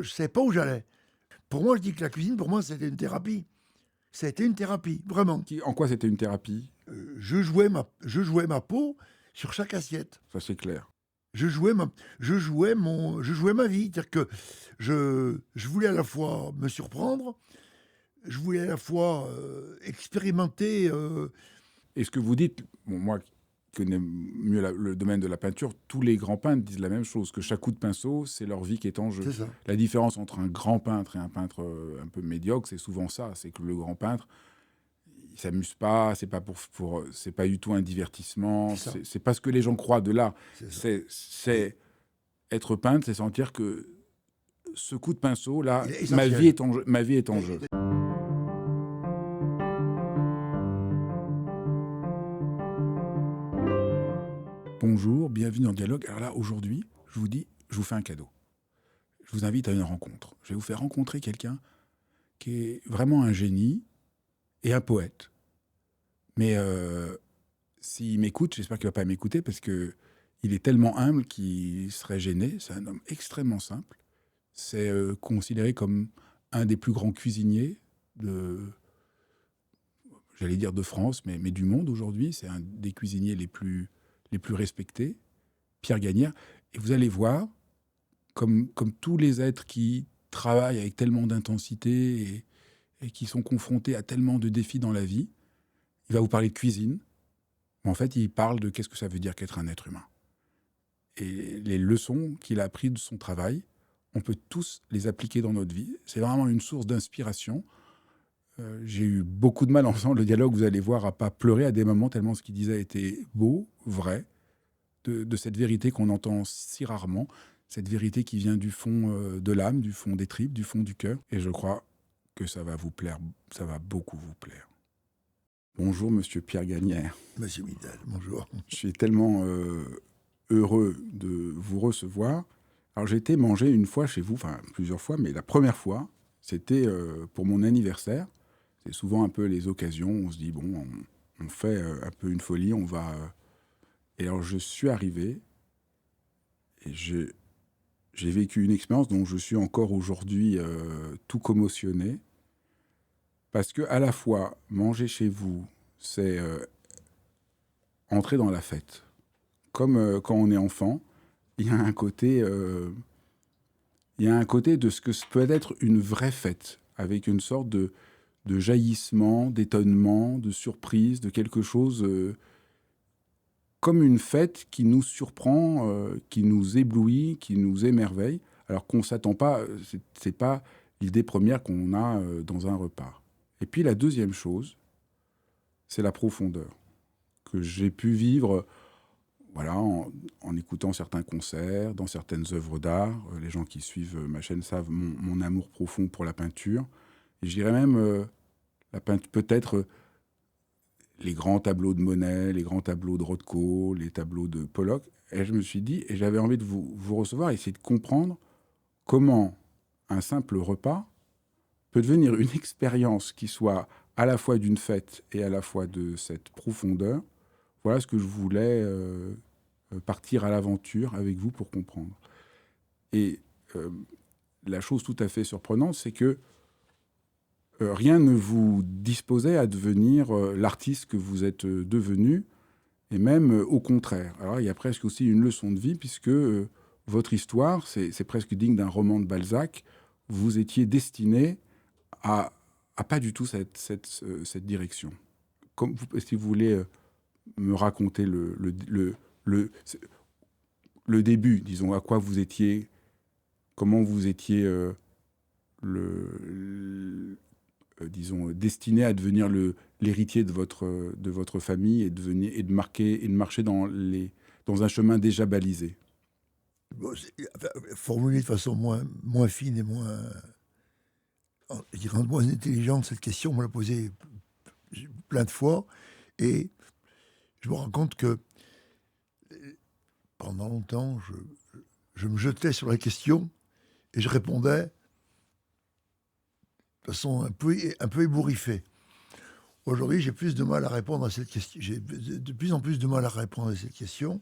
Je ne savais pas où j'allais. Pour moi, je dis que la cuisine, pour moi, c'était une thérapie. Ça a été une thérapie, vraiment. En quoi c'était une thérapie? Je jouais ma peau sur chaque assiette. Ça, c'est clair. Je jouais ma vie. C'est-à-dire que je voulais à la fois me surprendre, je voulais à la fois expérimenter. Et ce que vous dites, bon, moi qui connais mieux le domaine de la peinture, tous les grands peintres disent la même chose, que chaque coup de pinceau, c'est leur vie qui est en jeu. C'est ça. La différence entre un grand peintre et un peintre un peu médiocre, c'est souvent ça. C'est que le grand peintre, il s'amuse pas, c'est pas c'est pas du tout un divertissement, c'est pas ce que les gens croient de l'art. C'est être peintre, c'est sentir que ce coup de pinceau, là, ma vie est en jeu. Ma vie est en jeu. Bonjour, bienvenue dans Dialogue. Alors là, aujourd'hui, je vous dis, je vous fais un cadeau. Je vous invite à une rencontre. Je vais vous faire rencontrer quelqu'un qui est vraiment un génie et un poète. Mais s'il m'écoute, j'espère qu'il ne va pas m'écouter parce qu'il est tellement humble qu'il serait gêné. C'est un homme extrêmement simple. C'est considéré comme un des plus grands cuisiniers j'allais dire de France, mais du monde aujourd'hui. C'est un des cuisiniers les plus respectés, Pierre Gagnaire. Et vous allez voir, comme tous les êtres qui travaillent avec tellement d'intensité et qui sont confrontés à tellement de défis dans la vie, il va vous parler de cuisine, mais en fait, il parle de qu'est-ce que ça veut dire qu'être un être humain. Et les leçons qu'il a apprises de son travail, on peut tous les appliquer dans notre vie. C'est vraiment une source d'inspiration. J'ai eu beaucoup de mal en faisant le dialogue, vous allez voir, à pas pleurer à des moments, tellement ce qu'il disait était beau, vrai, de cette vérité qu'on entend si rarement, cette vérité qui vient du fond de l'âme, du fond des tripes, du fond du cœur. Et je crois que ça va vous plaire, ça va beaucoup vous plaire. Bonjour, monsieur Pierre Gagnaire. Monsieur Midal, bonjour. Je suis tellement heureux de vous recevoir. Alors, j'ai été manger une fois chez vous, enfin plusieurs fois, mais la première fois, c'était pour mon anniversaire. C'est souvent un peu les occasions, on se dit, bon, on fait un peu une folie, on va... Et alors, je suis arrivé et j'ai vécu une expérience dont je suis encore aujourd'hui tout commotionné. Parce que, à la fois, manger chez vous, c'est entrer dans la fête. Comme quand on est enfant, il y a un côté... il y a un côté de ce que peut être une vraie fête, avec une sorte de jaillissement, d'étonnement, de surprise, de quelque chose comme une fête qui nous surprend, qui nous éblouit, qui nous émerveille, alors qu'on ne s'attend pas, c'est pas l'idée première qu'on a dans un repas. Et puis la deuxième chose, c'est la profondeur que j'ai pu vivre voilà, en écoutant certains concerts, dans certaines œuvres d'art. Les gens qui suivent ma chaîne savent mon amour profond pour la peinture. Et je dirais même la peinture, peut-être les grands tableaux de Monet, les grands tableaux de Rothko, les tableaux de Pollock. Et je me suis dit, et j'avais envie de vous recevoir, essayer de comprendre comment un simple repas peut devenir une expérience qui soit à la fois d'une fête et à la fois de cette profondeur. Voilà ce que je voulais partir à l'aventure avec vous pour comprendre. Et la chose tout à fait surprenante, c'est que rien ne vous disposait à devenir l'artiste que vous êtes devenu, et même au contraire. Alors il y a presque aussi une leçon de vie, puisque votre histoire, c'est presque digne d'un roman de Balzac. Vous étiez destiné à pas du tout cette direction. Si vous voulez me raconter le début, disons, à quoi vous étiez, comment vous étiez disons, destiné à devenir l'héritier de votre famille et de marcher dans un chemin déjà balisé. Bon, formulé de façon moins fine et moins intelligente, cette question, on me l'a posée plein de fois, et je me rends compte que pendant longtemps, je me jetais sur la question et je répondais de façon un peu ébouriffée. Aujourd'hui, j'ai plus de mal à répondre à cette question. J'ai de plus en plus de mal à répondre à cette question.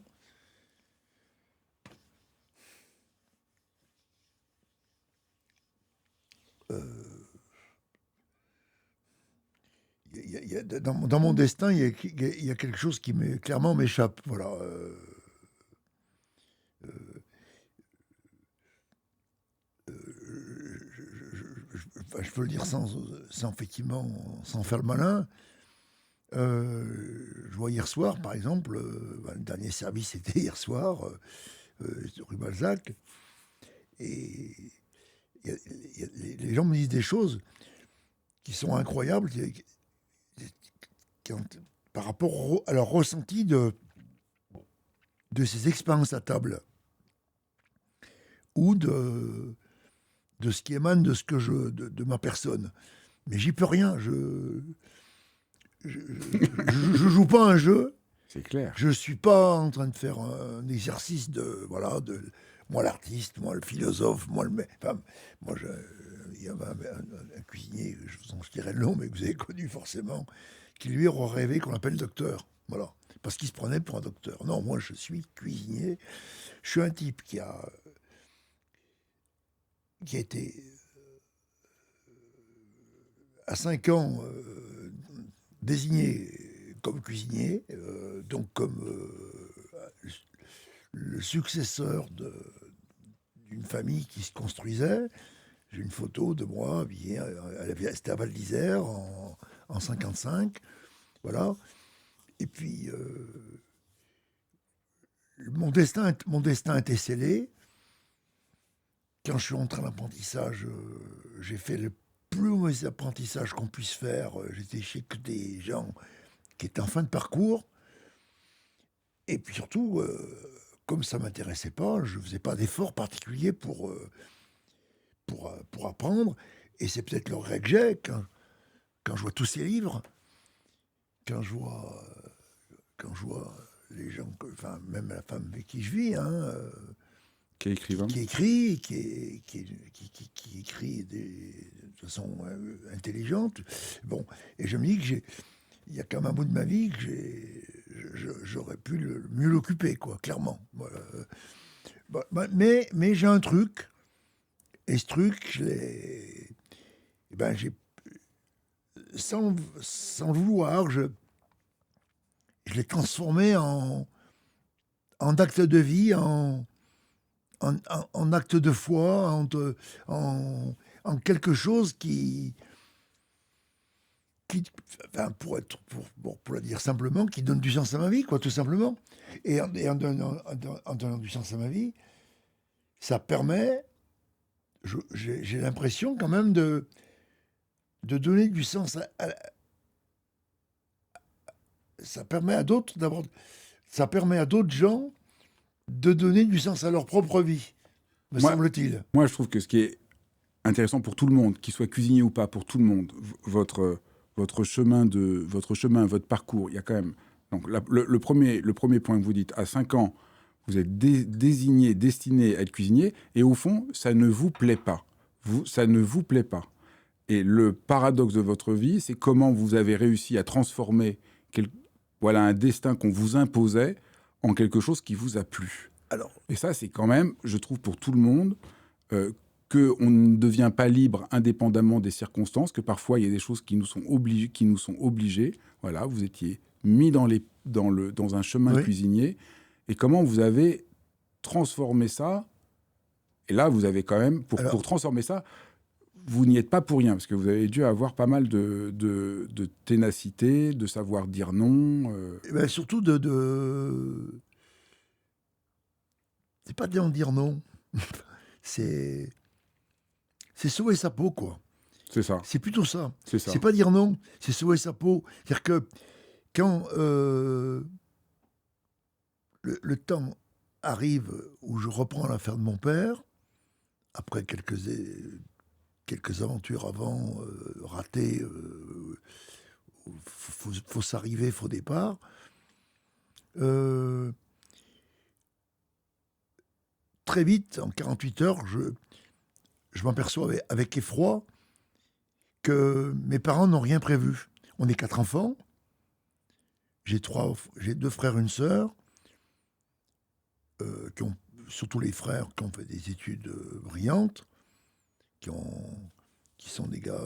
dans mon destin, il y a quelque chose qui clairement m'échappe. Voilà. Enfin, je peux le dire sans effectivement, sans faire le malin. Je vois hier soir, par exemple, le dernier service était hier soir, rue Balzac, et les gens me disent des choses qui sont incroyables par rapport à leur ressenti de ces expériences à table ou de ce qui émane de ma personne. Mais j'y peux rien. Je joue pas un jeu. C'est clair. Je suis pas en train de faire un exercice de moi l'artiste, moi le philosophe, enfin, il y avait un cuisinier, je dirais le nom, mais que vous avez connu forcément, qui lui aurait rêvé qu'on l'appelle docteur. Voilà. Parce qu'il se prenait pour un docteur. Non, moi je suis cuisinier. Je suis un type qui a été à 5 ans désigné comme cuisinier, donc comme le successeur d'une famille qui se construisait. J'ai une photo de moi habillé, c'était à Val d'Isère en 55, voilà. Et puis mon destin était scellé. Quand je suis rentré à l'apprentissage, j'ai fait le plus mauvais apprentissage qu'on puisse faire. J'étais chez que des gens qui étaient en fin de parcours. Et puis surtout, comme ça ne m'intéressait pas, je ne faisais pas d'efforts particuliers pour apprendre. Et c'est peut-être le regret que j'ai quand je vois tous ces livres, quand je vois les gens, enfin même la femme avec qui je vis, Qui est écrivain. qui écrit, qui écrit de façon intelligente. Bon, et je me dis que il y a quand même un bout de ma vie que j'aurais pu mieux l'occuper, quoi, clairement. Mais j'ai un truc, et ce truc, sans le vouloir, je l'ai transformé en acte de vie, en acte de foi, en quelque chose enfin, pour le dire simplement, qui donne du sens à ma vie, quoi, tout simplement. Et en donnant du sens à ma vie, ça permet, j'ai l'impression quand même de donner du sens ça permet à d'autres d'abord, ça permet à d'autres gens de donner du sens à leur propre vie, me semble-t-il. Moi, je trouve que ce qui est intéressant pour tout le monde, qu'il soit cuisinier ou pas, pour tout le monde, votre chemin, votre parcours, il y a quand même... Donc, le premier point que vous dites, à 5 ans, vous êtes désigné, destiné à être cuisinier, et au fond, ça ne vous plaît pas. Ça ne vous plaît pas. Et le paradoxe de votre vie, c'est comment vous avez réussi à transformer un destin qu'on vous imposait en quelque chose qui vous a plu. Alors, et ça, c'est quand même, je trouve, pour tout le monde, qu'on ne devient pas libre indépendamment des circonstances, que parfois, il y a des choses qui nous sont obligées. Voilà, vous étiez mis dans un chemin cuisinier. Et comment vous avez transformé ça? Et là, vous avez quand même, pour transformer ça, vous n'y êtes pas pour rien, parce que vous avez dû avoir pas mal de ténacité, de savoir dire non. Surtout c'est pas d'en dire non. c'est sauver sa peau, quoi. C'est ça. C'est plutôt ça. C'est ça. C'est pas dire non, c'est sauver sa peau. C'est-à-dire que quand le temps arrive où je reprends l'affaire de mon père, après quelques aventures avant ratées, fausse arrivée, faux départ, très vite, en 48 heures, je m'aperçois avec effroi que mes parents n'ont rien prévu. On est 4 enfants. J'ai 2 frères, une sœur, surtout les frères qui ont fait des études brillantes, qui sont des gars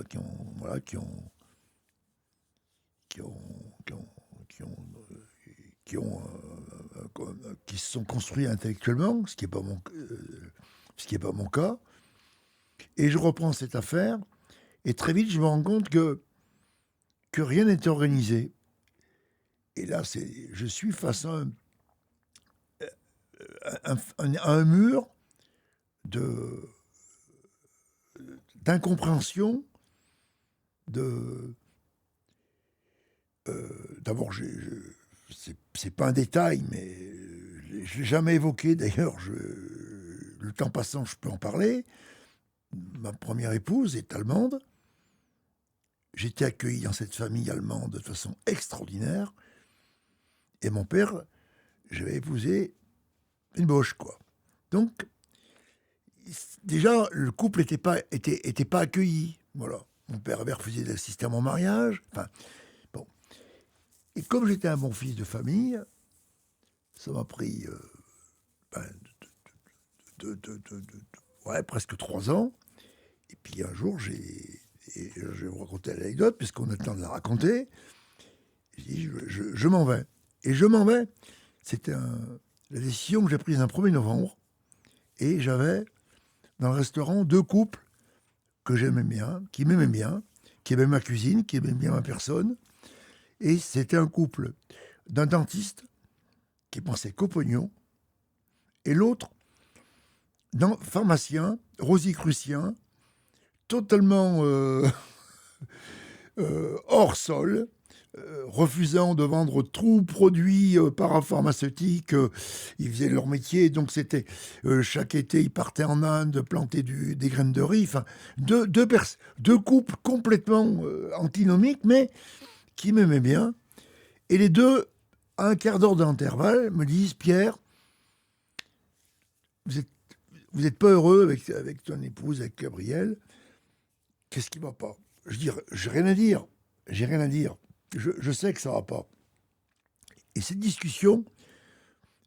qui qui se sont construits intellectuellement, ce qui n'est pas mon cas. Et je reprends cette affaire, et très vite, je me rends compte que rien n'était organisé. Et là, je suis face à un mur d'incompréhension. D'abord, c'est pas un détail, mais je l'ai jamais évoqué. D'ailleurs, le temps passant, je peux en parler. Ma première épouse est allemande. J'étais accueilli dans cette famille allemande de façon extraordinaire. Et mon père, j'avais épousé une Boche, quoi. Donc, déjà, le couple était pas accueilli. Voilà. Mon père avait refusé d'assister à mon mariage. Enfin, bon. Et comme j'étais un bon fils de famille, ça m'a pris presque 3 ans. Et puis un jour, je vais vous raconter l'anecdote, puisqu'on a le temps de la raconter. Je dis, je m'en vais. Et je m'en vais. C'était la décision que j'ai prise un 1er novembre. Et j'avais, dans le restaurant, 2 couples que j'aimais bien, qui m'aimaient bien, qui aimaient ma cuisine, qui aimaient bien ma personne. Et c'était un couple d'un dentiste qui pensait qu'au pognon, et l'autre d'un pharmacien, rosicrucien, totalement hors sol, refusant de vendre tout produit parapharmaceutique. Ils faisaient leur métier, donc c'était chaque été, ils partaient en Inde planter des graines de riz. Enfin, deux couples complètement antinomiques, mais qui m'aimaient bien. Et les deux, à un quart d'heure d'intervalle, me disent, Pierre, vous êtes pas heureux avec ton épouse, avec Gabrielle. Qu'est-ce qui va pas? Je dis, j'ai rien à dire. J'ai rien à dire. Je sais que ça va pas. Et cette discussion,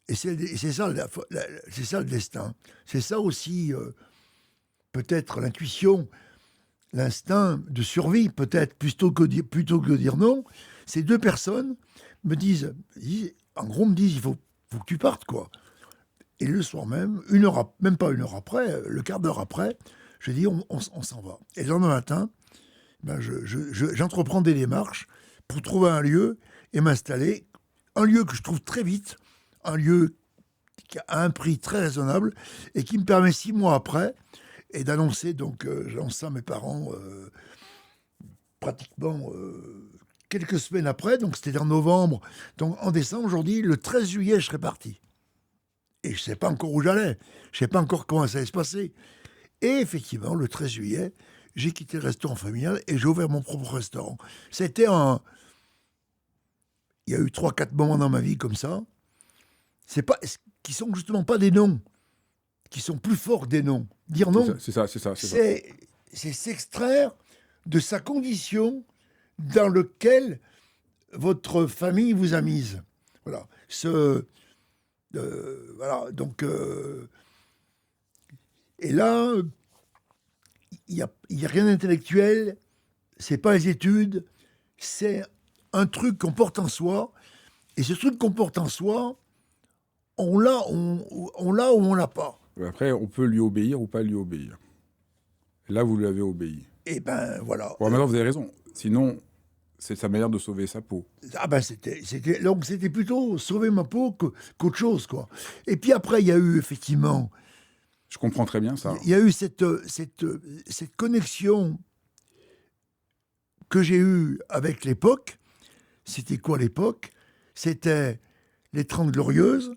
et c'est ça le destin. C'est ça aussi, peut-être l'intuition, l'instinct de survie, peut-être, plutôt que de dire non. Ces 2 personnes me disent, en gros, il faut que tu partes, quoi. Et le soir même, même pas une heure après, le quart d'heure après, je dis, on s'en va. Et le lendemain matin, j'entreprends des démarches pour trouver un lieu et m'installer. Un lieu que je trouve très vite, un lieu qui a un prix très raisonnable et qui me permet 6 mois après et d'annoncer, donc j'annonce ça à mes parents pratiquement quelques semaines après, donc c'était en novembre. Donc en décembre, aujourd'hui, le 13 juillet, je serais parti. Et je ne sais pas encore où j'allais, je ne sais pas encore comment ça allait se passer. Et effectivement, le 13 juillet, j'ai quitté le restaurant familial et j'ai ouvert mon propre restaurant. C'était il y a eu 3-4 moments dans ma vie comme ça, qui sont justement pas des noms, qui sont plus forts que des noms. Dire non, c'est s'extraire de sa condition dans laquelle votre famille vous a mise. Voilà. Voilà. Donc, et là, il n'y a rien d'intellectuel, c'est pas les études, c'est un truc qu'on porte en soi, et ce truc qu'on porte en soi, on l'a ou on l'a pas. Après, on peut lui obéir ou pas lui obéir. Là, vous lui avez obéi. Et ben voilà. Bon, maintenant, vous avez raison. Sinon, c'est sa manière de sauver sa peau. Ah ben donc c'était plutôt sauver ma peau qu'autre chose, quoi. Et puis après, il y a eu effectivement... Je comprends très bien ça. Il y a eu cette connexion que j'ai eue avec l'époque. C'était quoi l'époque? C'était les 30 Glorieuses.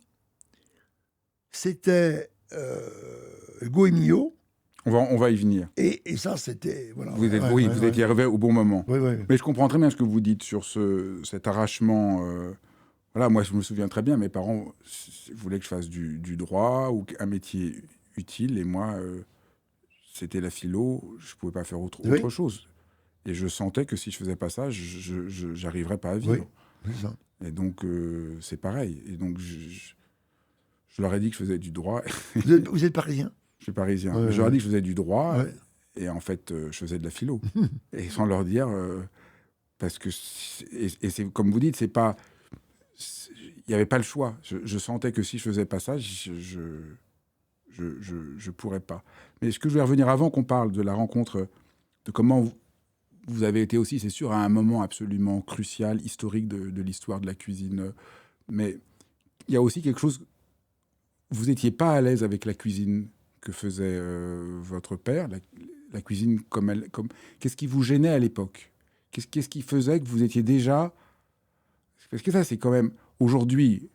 C'était Hugo et Millot. On va y venir. Et ça, c'était... Voilà. Vous étiez arrivé au bon moment. Oui. Mais je comprends très bien ce que vous dites sur cet arrachement. Voilà, moi, je me souviens très bien, mes parents voulaient que je fasse du droit ou un métier utile. Et moi, c'était la philo. Je ne pouvais pas faire autre chose. Et je sentais que si je ne faisais pas ça, je n'arriverais pas à vivre. Oui, c'est ça. Et donc, c'est pareil. Et donc, je leur ai dit que je faisais du droit. Vous êtes parisien? Je suis parisien. Je leur ai dit que je faisais du droit. Et en fait, je faisais de la philo. Et sans leur dire... parce que et c'est comme vous dites, c'est pas, il n'y avait pas le choix. Je sentais que si je faisais pas ça, je pourrais pas. Mais ce que je voulais revenir avant qu'on parle de la rencontre, de comment vous avez été aussi, c'est sûr, à un moment absolument crucial, historique de l'histoire de la cuisine. Mais il y a aussi quelque chose. Vous n'étiez pas à l'aise avec la cuisine que faisait votre père, la cuisine comme elle. Qu'est-ce qui vous gênait à l'époque? Qu'est-ce qui faisait que vous étiez déjà. Parce que ça, c'est quand même. Aujourd'hui,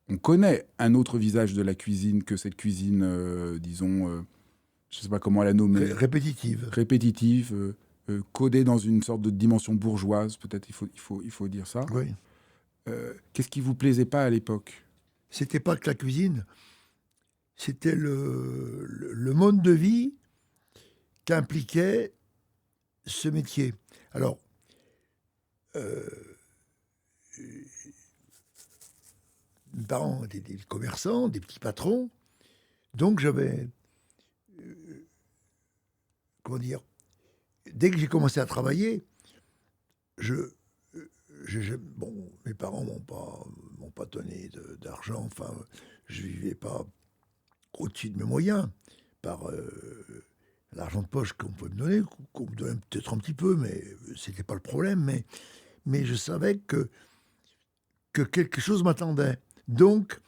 on connaît un autre visage de la cuisine que cette cuisine, disons, je ne sais pas comment la nommer. Répétitive. Répétitive, codée dans une sorte de dimension bourgeoise, peut-être il faut dire ça. Oui. Qu'est-ce qui vous plaisait pas à l'époque? C'était pas que la cuisine, c'était le mode de vie qu'impliquait ce métier. Alors, mes parents étaient des commerçants, des petits patrons, donc j'avais, comment dire, dès que j'ai commencé à travailler, bon, mes parents m'ont pas donné d'argent, enfin, je vivais pas au-dessus de mes moyens, par l'argent de poche qu'on peut me donner, qu'on me donnait peut-être un petit peu, mais c'était pas le problème, mais je savais que quelque chose m'attendait. Donc,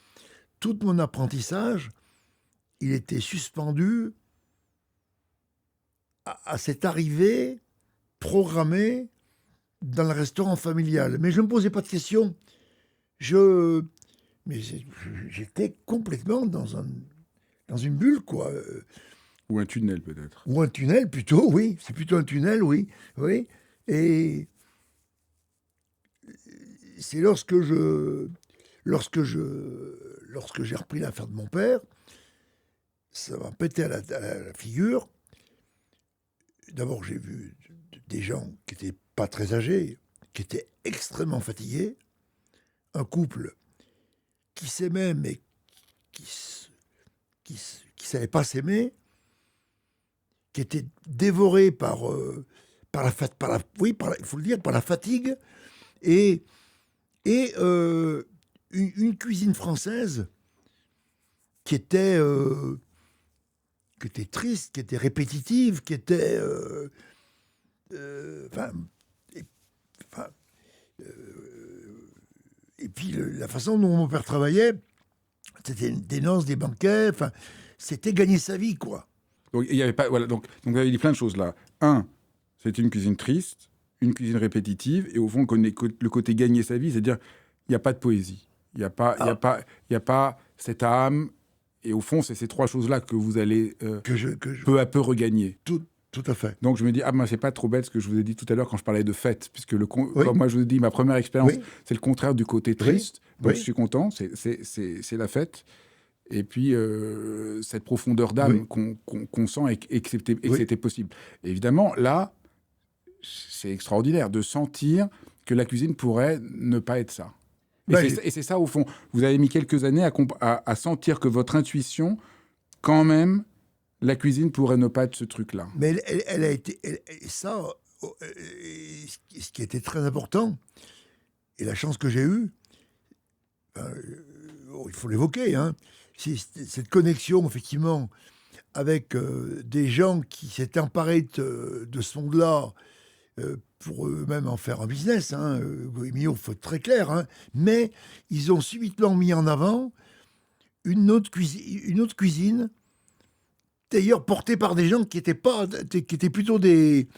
tout mon apprentissage, il était suspendu à cette arrivée programmée dans le restaurant familial. Mais je ne me posais pas de questions. Mais j'étais complètement dans une bulle, quoi. Ou un tunnel, peut-être. Ou un tunnel, plutôt, oui. C'est plutôt un tunnel, oui. Oui. Et c'est lorsque j'ai repris l'affaire de mon père, ça m'a pété à la figure. D'abord, j'ai vu des gens qui n'étaient pas très âgés, qui étaient extrêmement fatigués. Un couple qui s'aimait, mais qui savait pas s'aimer, qui était dévoré par la il faut le dire, par la fatigue, et une cuisine française qui était triste, qui était répétitive, qui était et puis la façon dont mon père travaillait, c'était des noces, des banquets, enfin, c'était gagner sa vie, quoi. Donc il y avait pas, voilà, donc vous avez dit plein de choses là. Un, c'était une cuisine triste, une cuisine répétitive, et au fond le côté gagner sa vie, c'est-à-dire il n'y a pas de poésie, il n'y a pas cette âme, et au fond c'est ces trois choses-là que vous allez peu à peu regagner. Tout à fait. Donc je me dis, moi c'est pas trop bête ce que je vous ai dit tout à l'heure quand je parlais de fête, puisque quand moi je vous ai dit ma première expérience, c'est le contraire du côté triste, donc je suis content, c'est la fête. Et puis cette profondeur d'âme qu'on sent et que c'était possible. Et évidemment, là, c'est extraordinaire de sentir que la cuisine pourrait ne pas être ça. Et c'est ça, au fond. Vous avez mis quelques années à sentir que votre intuition, quand même, la cuisine pourrait ne pas être ce truc-là. Mais elle a été... ça, ce qui était très important, et la chance que j'ai eue, il faut l'évoquer, hein, c'est cette connexion, effectivement, avec des gens qui s'étaient emparés de ce monde-là pour eux-mêmes en faire un business. Hein. Goemio, il faut être très clair. Hein. Mais ils ont subitement mis en avant une autre cuisine, d'ailleurs portée par des gens qui étaient plutôt des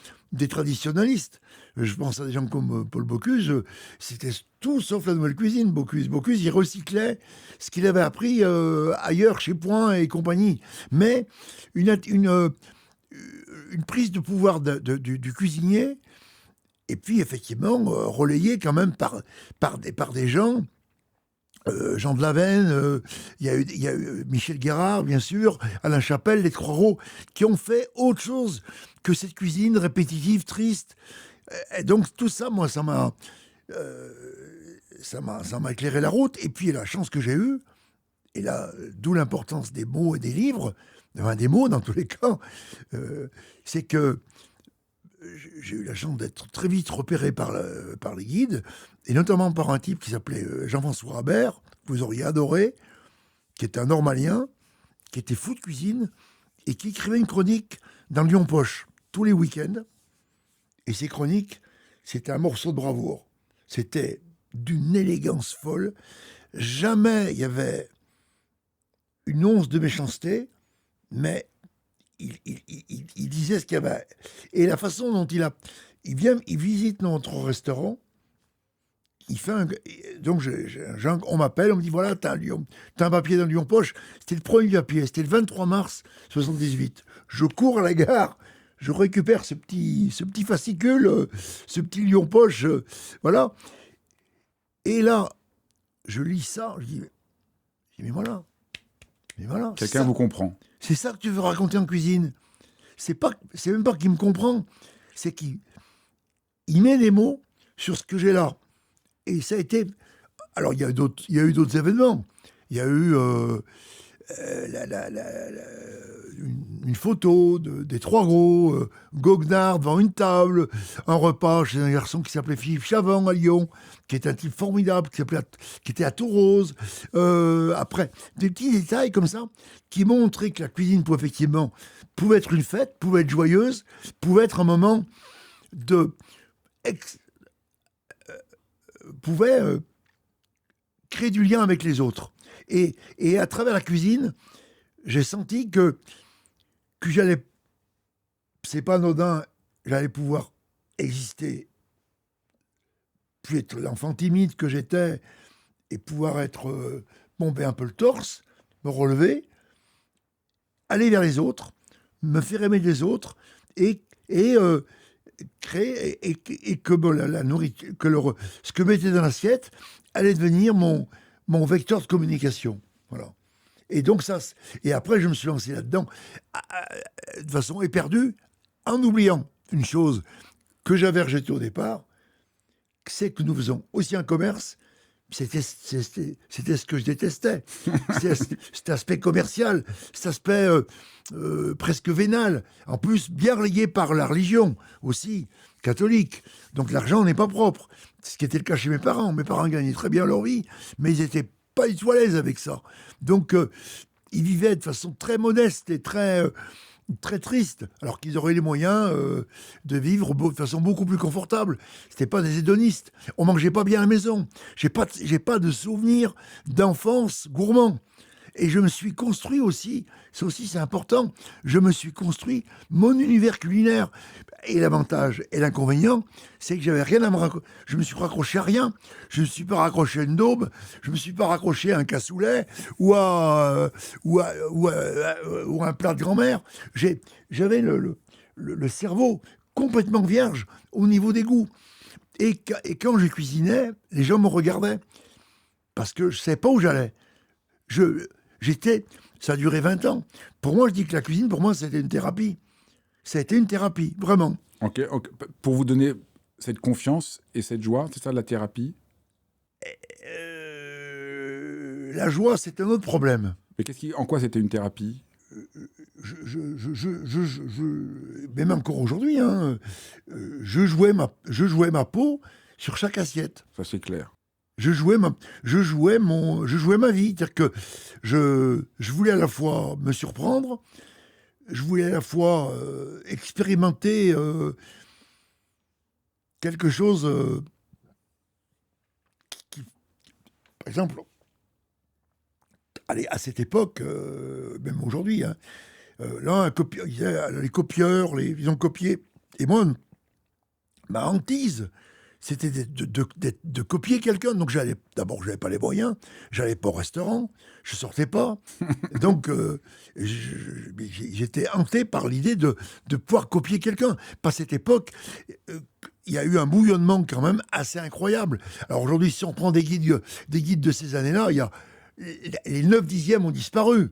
traditionalistes. Je pense à des gens comme Paul Bocuse, c'était tout sauf la nouvelle cuisine. Bocuse, il recyclait ce qu'il avait appris ailleurs, chez Point et compagnie. Mais une prise de pouvoir du cuisinier, et puis effectivement relayée quand même par des gens. Jean de Lavenne, il y a eu Michel Guérard, bien sûr, Alain Chapelle, les Croireau, qui ont fait autre chose que cette cuisine répétitive, triste. Et donc tout ça, moi, ça m'a éclairé la route. Et puis la chance que j'ai eue, et là, d'où l'importance des mots et des livres, enfin des mots dans tous les cas, c'est que j'ai eu la chance d'être très vite repéré par les guides, et notamment par un type qui s'appelait Jean-François Rabert, que vous auriez adoré, qui était un Normalien, qui était fou de cuisine, et qui écrivait une chronique dans Lyon Poche tous les week-ends. Et ces chroniques, c'était un morceau de bravoure. C'était d'une élégance folle. Jamais il y avait une once de méchanceté, mais il disait ce qu'il y avait. Et la façon dont il vient, il visite notre restaurant. Il fait donc on m'appelle, on me dit voilà, t'as un papier dans Lyon Poche. C'était le premier papier, c'était le 23 mars 78. Je cours à la gare, je récupère ce petit fascicule, ce petit Lyon Poche, voilà. Et là, je lis ça, je dis mais voilà. Quelqu'un vous comprend. C'est ça que tu veux raconter en cuisine. C'est même pas qu'il me comprend, c'est qu'il met des mots sur ce que j'ai là. Et ça a été. Alors, il y a eu d'autres événements. Il y a eu une photo des trois gros, goguenard devant une table, un repas chez un garçon qui s'appelait Philippe Chavant à Lyon, qui est un type formidable, qui était à Toulouse. Après, des petits détails comme ça qui montraient que la cuisine pouvait être une fête, pouvait être joyeuse, pouvait être un moment pouvait créer du lien avec les autres. Et à travers la cuisine, j'ai senti que j'allais, c'est pas anodin, j'allais pouvoir exister, puis être l'enfant timide que j'étais, et pouvoir être bomber un peu le torse, me relever, aller vers les autres, me faire aimer des autres, et créer, et que la nourriture, ce que mettait dans l'assiette allait devenir mon vecteur de communication. Voilà. Et donc et après je me suis lancé là-dedans de façon éperdue, en oubliant une chose que j'avais rejetée au départ, c'est que nous faisons aussi un commerce. C'était ce que je détestais. Cet aspect commercial, cet aspect presque vénal. En plus, bien relayé par la religion aussi, catholique. Donc l'argent n'est pas propre. Ce qui était le cas chez mes parents. Mes parents gagnaient très bien leur vie, mais ils n'étaient pas du tout à l'aise avec ça. Donc ils vivaient de façon très modeste et très triste, alors qu'ils auraient les moyens de vivre de façon beaucoup plus confortable. C'était pas des hédonistes. On mangeait pas bien à la maison. J'ai pas de souvenirs d'enfance gourmand. Et je me suis construit aussi, c'est important, je me suis construit mon univers culinaire. Et l'avantage et l'inconvénient, c'est que j'avais rien à me raccrocher. Je me suis raccroché à rien. Je ne me suis pas raccroché à une daube. Je ne me suis pas raccroché à un cassoulet ou à un plat de grand-mère. J'avais le cerveau complètement vierge au niveau des goûts. Et quand je cuisinais, les gens me regardaient parce que je ne savais pas où j'allais. Ça a duré 20 ans. Pour moi, je dis que la cuisine, pour moi, c'était une thérapie. Ça a été une thérapie, vraiment. Ok. Pour vous donner cette confiance et cette joie, c'est ça la thérapie? La joie, c'est un autre problème. Mais en quoi c'était une thérapie? Même encore aujourd'hui, hein, je jouais ma peau sur chaque assiette. Ça, c'est clair. Je jouais ma vie. C'est-à-dire que je voulais à la fois me surprendre, je voulais à la fois expérimenter quelque chose qui, par exemple, allez, à cette époque, même aujourd'hui, hein, là, les copieurs, ils ont copié. Et moi, ma hantise, c'était de copier quelqu'un. Donc d'abord, j'avais pas les moyens, j'allais pas au restaurant, je sortais pas. Donc j'étais hanté par l'idée de pouvoir copier quelqu'un. Pas cette époque, il y a eu un bouillonnement quand même assez incroyable. Alors aujourd'hui, si on prend des guides de ces années-là, les 9/10 ont disparu.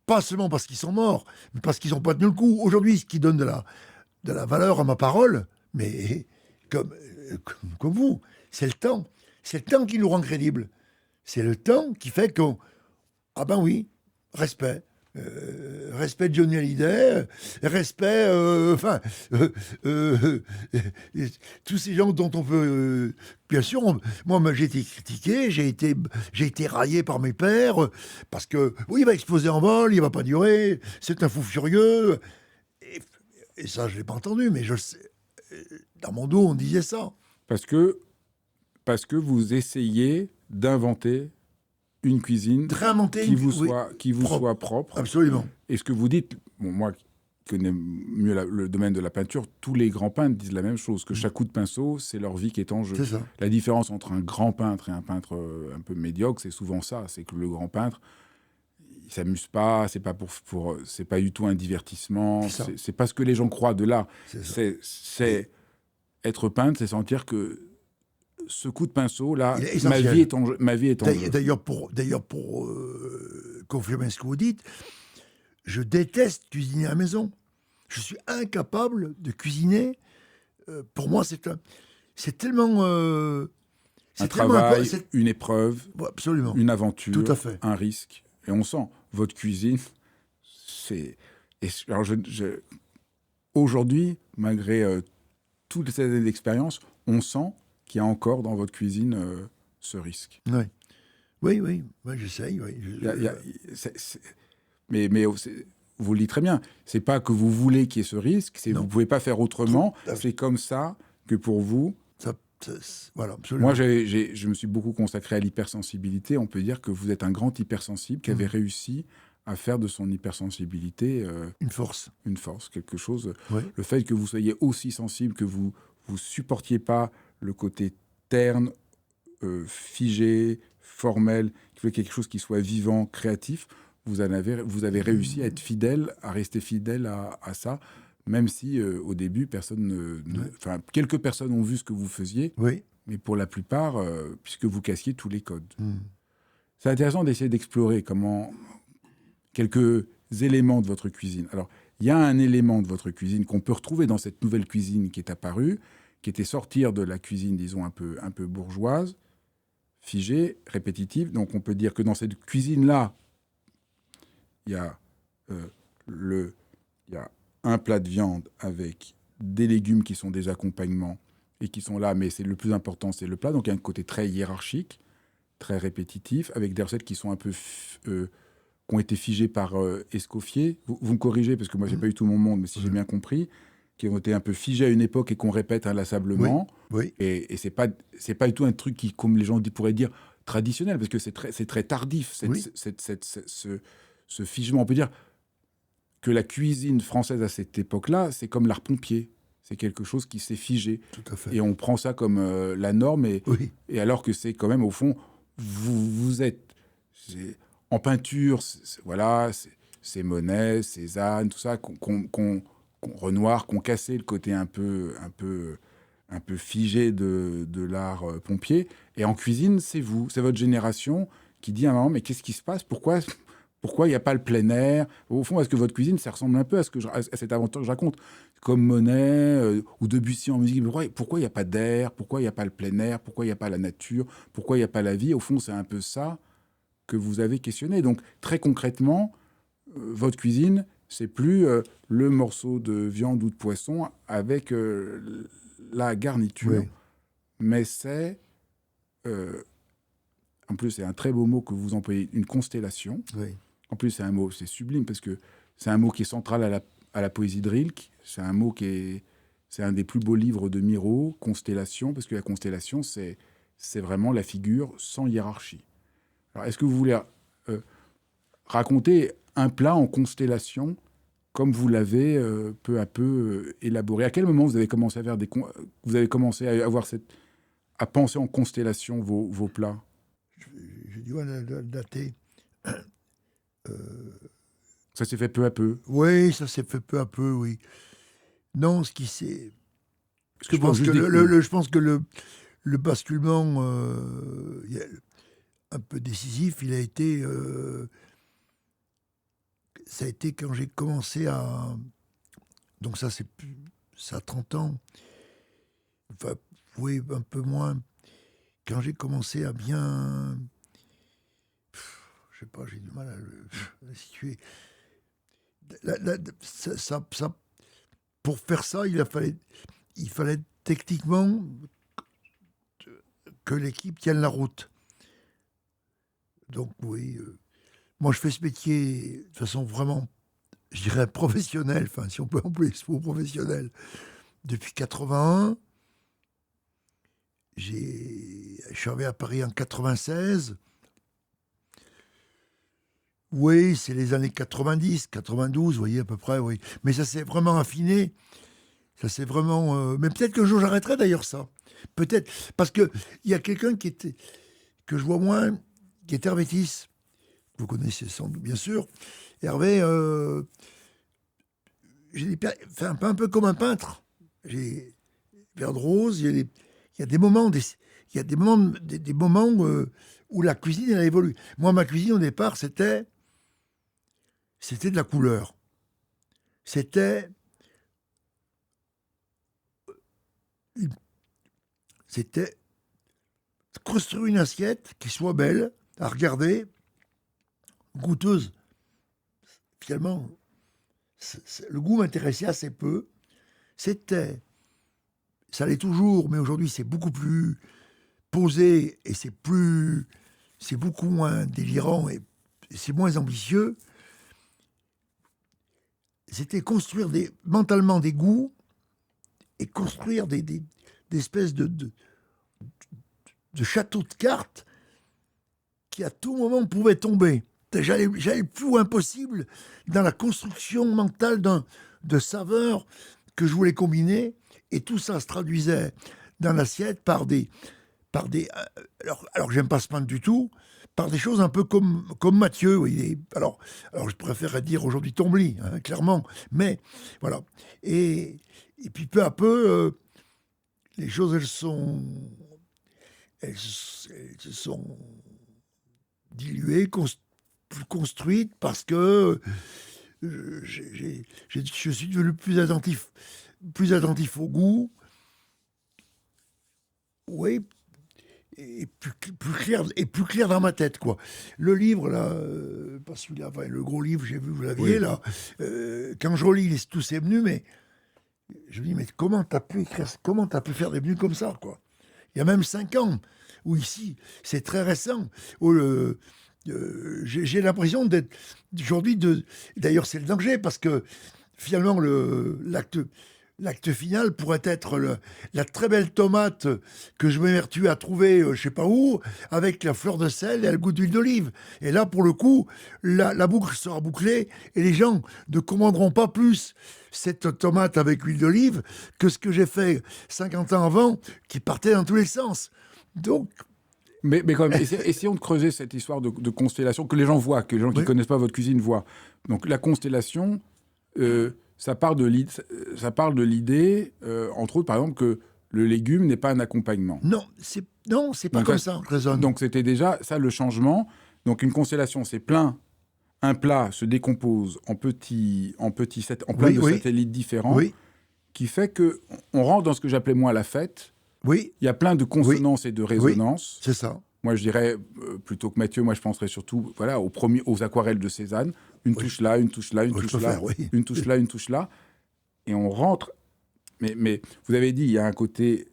Pas seulement parce qu'ils sont morts, mais parce qu'ils n'ont pas tenu le coup. Aujourd'hui, ce qui donne de la valeur à ma parole, mais comme vous, c'est le temps. C'est le temps qui nous rend crédibles. C'est le temps qui fait qu'on... Ah ben oui, respect. respect de Johnny Hallyday, respect, tous ces gens dont on peut... bien sûr, moi j'ai été critiqué, j'ai été raillé par mes pairs, parce que, oui, il va exploser en vol, il va pas durer, c'est un fou furieux. Et ça, je l'ai pas entendu, mais je le sais. Dans mon dos, on disait ça. Parce que vous essayez d'inventer une cuisine Réinventer qui vous soit propre. Absolument. Et ce que vous dites, bon, moi qui connais mieux le domaine de la peinture, tous les grands peintres disent la même chose, que chaque coup de pinceau, c'est leur vie qui est en jeu. C'est ça. La différence entre un grand peintre et un peintre un peu médiocre, c'est souvent ça, c'est que le grand peintre, il s'amuse pas, c'est pas c'est pas du tout un divertissement, c'est pas ce que les gens croient de l'art. C'est être peintre, c'est sentir que ce coup de pinceau, là, ma vie est en jeu. D'ailleurs, pour confirmer ce que vous dites, je déteste cuisiner à la maison. Je suis incapable de cuisiner. Pour moi, c'est tellement... un travail, une épreuve, absolument. Une aventure, tout à fait. Un risque. Et on sent, votre cuisine, c'est... Alors aujourd'hui, malgré toutes ces années d'expérience, on sent qu'il y a encore dans votre cuisine ce risque. Oui, j'essaye. Oui. Mais vous le dites très bien, c'est pas que vous voulez qu'il y ait ce risque, c'est que vous pouvez pas faire autrement, c'est comme ça que pour vous... Voilà, absolument. Moi, je me suis beaucoup consacré à l'hypersensibilité. On peut dire que vous êtes un grand hypersensible qui avait réussi à faire de son hypersensibilité une force, quelque chose. Ouais. Le fait que vous soyez aussi sensible, que vous supportiez pas le côté terne, figé, formel, qui veut quelque chose qui soit vivant, créatif. Vous avez réussi à être fidèle, à rester fidèle à ça. Même si, au début, quelques personnes ont vu ce que vous faisiez, mais pour la plupart, puisque vous cassiez tous les codes. C'est intéressant d'essayer d'explorer quelques éléments de votre cuisine. Alors, il y a un élément de votre cuisine qu'on peut retrouver dans cette nouvelle cuisine qui est apparue, qui était sortir de la cuisine, disons, un peu bourgeoise, figée, répétitive. Donc, on peut dire que dans cette cuisine-là, il y a un plat de viande avec des légumes qui sont des accompagnements et qui sont là, mais le plus important, c'est le plat. Donc, il y a un côté très hiérarchique, très répétitif, avec des recettes qui sont un peu... qui ont été figées par Escoffier. Vous me corrigez, parce que moi, j'ai pas eu tout mon monde, mais si j'ai bien compris, qui ont été un peu figées à une époque et qu'on répète inlassablement. Oui. Et c'est pas du tout un truc qui, comme les gens pourraient dire, traditionnel, parce que c'est très tardif, ce figement. On peut dire que la cuisine française à cette époque-là, c'est comme l'art pompier. C'est quelque chose qui s'est figé. Tout à fait. Et on prend ça comme la norme. Et alors que c'est quand même, au fond, vous êtes... En peinture, c'est Monet, Cézanne, tout ça, Renoir, qu'on cassé le côté un peu figé de l'art pompier. Et en cuisine, c'est votre génération qui dit à un moment, mais qu'est-ce qui se passe ? Pourquoi il n'y a pas le plein air ? Au fond, est-ce que votre cuisine, ça ressemble un peu à cette aventure que je raconte ? Comme Monet ou Debussy en musique. Pourquoi il n'y a pas d'air ? Pourquoi il n'y a pas le plein air ? Pourquoi il n'y a pas la nature ? Pourquoi il n'y a pas la vie ? Au fond, c'est un peu ça que vous avez questionné. Donc, très concrètement, votre cuisine, c'est plus le morceau de viande ou de poisson avec la garniture, mais c'est... en plus, c'est un très beau mot que vous employez, une constellation. En plus, c'est sublime, parce que c'est un mot qui est central à la poésie de Rilke. C'est un mot c'est un des plus beaux livres de Miro, Constellation, parce que la constellation, c'est vraiment la figure sans hiérarchie. Alors, est-ce que vous voulez raconter un plat en constellation comme vous l'avez peu à peu élaboré ? À quel moment vous avez commencé à penser en constellation vos plats ? Je dois dater. Ça s'est fait peu à peu. Oui, ça s'est fait peu à peu, oui. Non, ce qui s'est... Je pense que le basculement un peu décisif, il a été... ça a été quand j'ai commencé à... Donc ça, ça a 30 ans. Enfin, oui, un peu moins. Quand j'ai commencé à bien... Je sais pas, j'ai du mal à le situer. pour faire ça, il fallait techniquement que l'équipe tienne la route. Donc oui, moi je fais ce métier de façon vraiment, je dirais professionnelle, enfin si on peut employer ce mot professionnel, depuis 81. Je suis arrivé à Paris en 96. Oui, c'est les années 90, 92, vous voyez à peu près, oui. Mais ça s'est vraiment affiné. Ça c'est vraiment. Mais peut-être qu'un jour j'arrêterai d'ailleurs ça. Peut-être. Parce qu'il y a quelqu'un que je vois moins, qui est Hervé Tis. Vous connaissez sans doute, bien sûr. Hervé, fait un peu comme un peintre. J'ai verre de rose, il y a des moments, des moments où la cuisine elle évolue. Moi, ma cuisine au départ, c'était de la couleur. C'était c'était construire une assiette qui soit belle à regarder, goûteuse. Finalement, le goût m'intéressait assez peu. C'était, ça l'est toujours, mais aujourd'hui c'est beaucoup plus posé et c'est beaucoup moins délirant et c'est moins ambitieux. C'était construire mentalement des goûts et construire des espèces de châteaux de cartes qui à tout moment pouvaient tomber. J'allais le plus loin possible dans la construction mentale de saveurs que je voulais combiner, et tout ça se traduisait dans l'assiette alors j'aime pas ce pain du tout, par des choses un peu comme Mathieu. Oui. Alors je préférerais dire aujourd'hui Tombly, hein, clairement, mais voilà. Et puis peu à peu, les choses elles se sont diluées, plus construites, parce que je suis devenu plus attentif au goût, oui, et plus clair dans ma tête, quoi. Le livre, là, pas celui-là, enfin, le gros livre, j'ai vu, vous l'aviez, oui, là, quand je relis tous ces menus, mais je me dis, mais comment t'as pu faire des menus comme ça, quoi? Il y a même 5 ans, ou ici, c'est très récent, où j'ai l'impression d'être aujourd'hui d'ailleurs c'est le danger, parce que finalement l'acte final pourrait être la très belle tomate que je m'évertue à trouver je sais pas où, avec la fleur de sel et le goût d'huile d'olive, et là pour le coup la boucle sera bouclée et les gens ne commanderont pas plus cette tomate avec huile d'olive que ce que j'ai fait 50 ans avant, qui partait dans tous les sens. Donc mais quand même, essayons de creuser cette histoire de constellation, que les gens voient, que les gens qui ne connaissent pas votre cuisine voient. Donc la constellation, ça parle de l'idée, entre autres, par exemple, que le légume n'est pas un accompagnement. Non, c'est pas comme ça, raisonne. Donc c'était déjà ça le changement. Donc une constellation, c'est un plat se décompose en plein de satellites différents, qui fait que on rentre dans ce que j'appelais moi la fête. Oui. Il y a plein de consonances et de résonances. Oui, c'est ça. Moi, je dirais, plutôt que Mathieu, moi, je penserais surtout aux aquarelles de Cézanne. Une touche là, une touche là, une touche là, une touche là, une touche là. Et on rentre. Mais vous avez dit, il y a un côté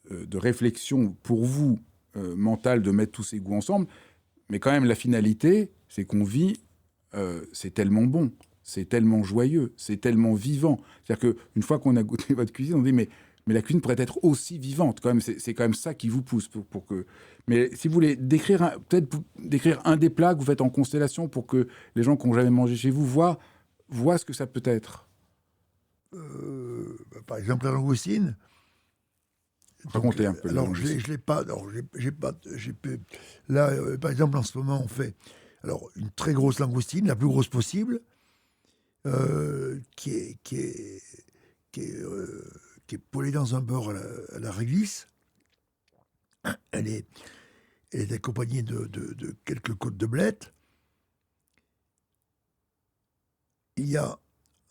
de réflexion pour vous, mental, de mettre tous ces goûts ensemble. Mais quand même, la finalité, c'est qu'on vit, c'est tellement bon, c'est tellement joyeux, c'est tellement vivant. C'est-à-dire qu'une fois qu'on a goûté votre cuisine, on dit, mais la cuisine pourrait être aussi vivante. Quand même, c'est quand même ça qui vous pousse pour que. Mais si vous voulez peut-être décrire un des plats que vous faites en constellation pour que les gens qui n'ont jamais mangé chez vous voient ce que ça peut être. Par exemple, la langoustine. Racontez un peu. Alors, je l'ai pas. Alors, là, par exemple, en ce moment, on fait une très grosse langoustine, la plus grosse possible, qui est poêlée dans un beurre à la réglisse. Elle est accompagnée de quelques côtes de blettes. Il y a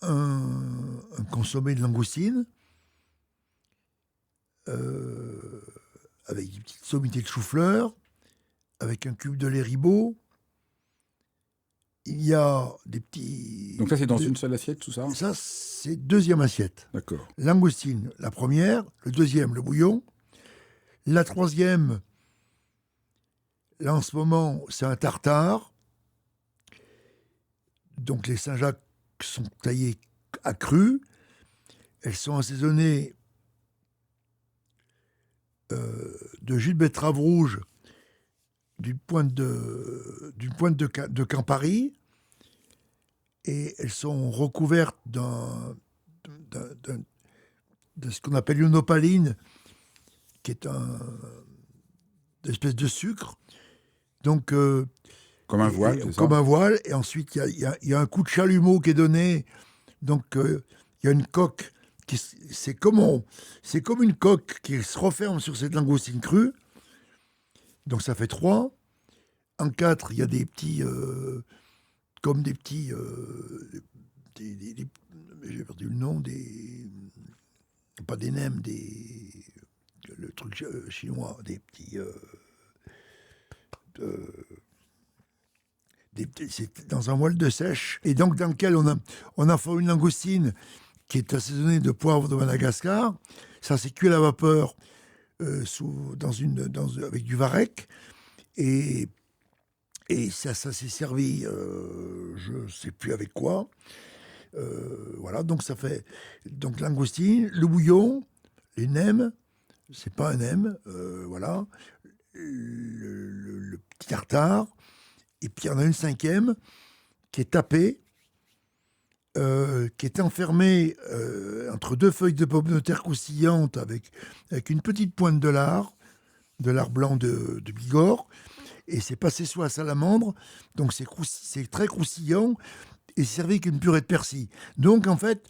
un consommé de langoustine avec une petite sommité de chou-fleur, avec un cube de lait ribot il y a des petits... Donc ça, c'est dans une seule assiette, tout ça? Ça, c'est deuxième assiette. D'accord. Langoustine, la première. Le deuxième, le bouillon. La troisième, là en ce moment, c'est un tartare. Donc les Saint-Jacques sont taillées à cru. Elles sont assaisonnées de jus de betterave rouge d'une pointe de Campari, et elles sont recouvertes de ce qu'on appelle une opaline, qui est une espèce de sucre. Donc, Comme un voile, c'est ça? comme un voile. Et ensuite, il y a un coup de chalumeau qui est donné. Donc, il y a une coque. C'est comme une coque qui se referme sur cette langoustine crue. Donc, ça fait 3. En 4, il y a des petits... comme des petits... j'ai perdu le nom, pas des nems, le truc chinois, des petits... c'est dans un moelle de sèche, et donc dans lequel on a fait une langoustine qui est assaisonnée de poivre de Madagascar. Ça s'est cuit à la vapeur avec du varech, et ça s'est servi, je ne sais plus avec quoi. Voilà, donc ça fait donc langoustine, le bouillon, les nems, c'est pas un nem, voilà, le petit tartare, et puis il y en a une cinquième qui est tapée, qui est enfermée entre deux feuilles de pommes de terre croustillantes avec une petite pointe de lard blanc de Bigorre, et c'est passé sous la salamandre, donc c'est très croustillant, et servi avec une purée de persil. Donc en fait,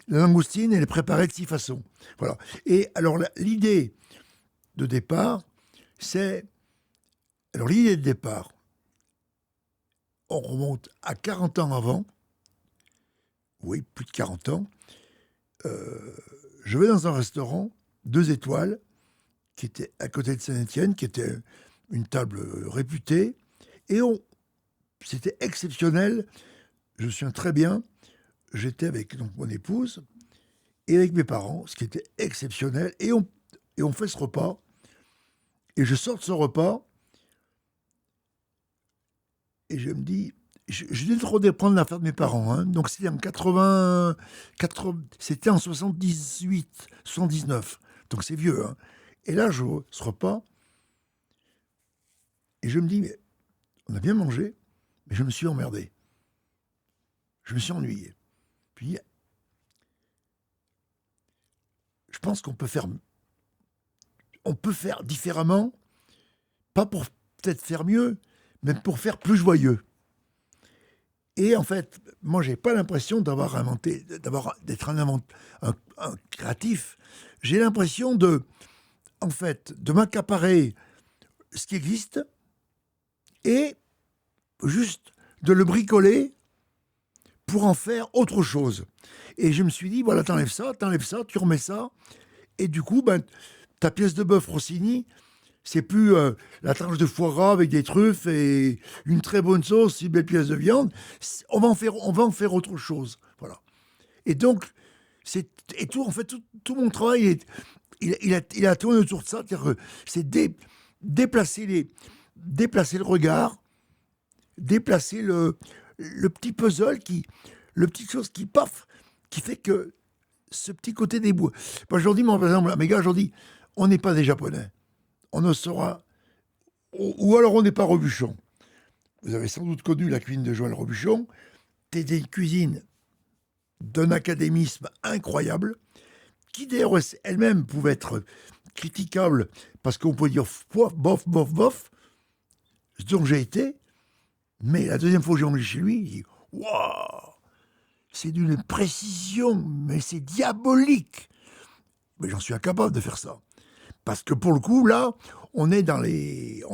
la langoustine, elle est préparée de 6 façons. Voilà. Et alors l'idée de départ, c'est... Alors l'idée de départ, on remonte à 40 ans avant, oui, plus de 40 ans, je vais dans un restaurant, 2 étoiles, qui était à côté de Saint-Étienne, qui était une table réputée, et c'était exceptionnel, je me souviens très bien, j'étais avec donc, mon épouse et avec mes parents, ce qui était exceptionnel, et on fait ce repas, et je sors de ce repas, et je me dis, je viens de reprendre l'affaire de mes parents, hein, donc c'était en c'était en 78, 79, donc c'est vieux, hein. Et là, je vois ce repas, et je me dis, mais on a bien mangé, mais je me suis emmerdé. Je me suis ennuyé. Puis, je pense qu'on peut faire différemment, pas pour peut-être faire mieux, mais pour faire plus joyeux. Et en fait, moi, j'ai pas l'impression d'être un créatif. J'ai l'impression de m'accaparer ce qui existe et juste de le bricoler pour en faire autre chose. Et je me suis dit, voilà, t'enlèves ça, tu remets ça, et du coup, ta pièce de bœuf Rossini, c'est plus la tranche de foie gras avec des truffes et une très bonne sauce, une belle pièce de viande. On va en faire autre chose. Voilà. Et donc, tout, en fait, tout mon travail, il a tourné autour de ça. C'est déplacer le regard, déplacer le petit puzzle le petit chose qui, paf, qui fait que ce petit côté des bois. Moi, je leur dis, moi, par exemple, à mes gars, je leur dis, on n'est pas des Japonais. On ne sera... Ou alors on n'est pas Robuchon. Vous avez sans doute connu la cuisine de Joël Robuchon. C'était une cuisine d'un académisme incroyable, qui d'ailleurs elle-même pouvait être critiquable, parce qu'on peut dire bof, bof, bof, ce dont j'ai été. Mais la deuxième fois que j'ai mangé chez lui, il dit, waouh, c'est d'une précision, mais c'est diabolique. Mais j'en suis incapable de faire ça. Parce que pour le coup, là, on est dans du...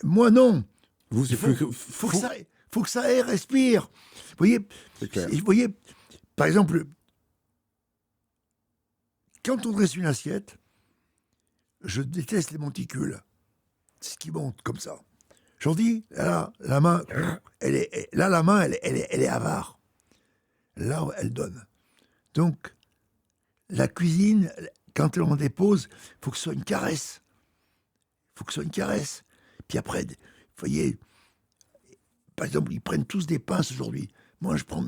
Moi, non. Vous, faut que ça aille, respire. Vous voyez, par exemple, quand on dresse une assiette, je déteste les monticules. Ce qui monte comme ça. dis, là, la main, la main, elle est avare. Là, elle donne. Donc, la cuisine, quand on dépose, il faut que ce soit une caresse. Puis après, vous voyez, par exemple, ils prennent tous des pinces aujourd'hui. Moi, je prends...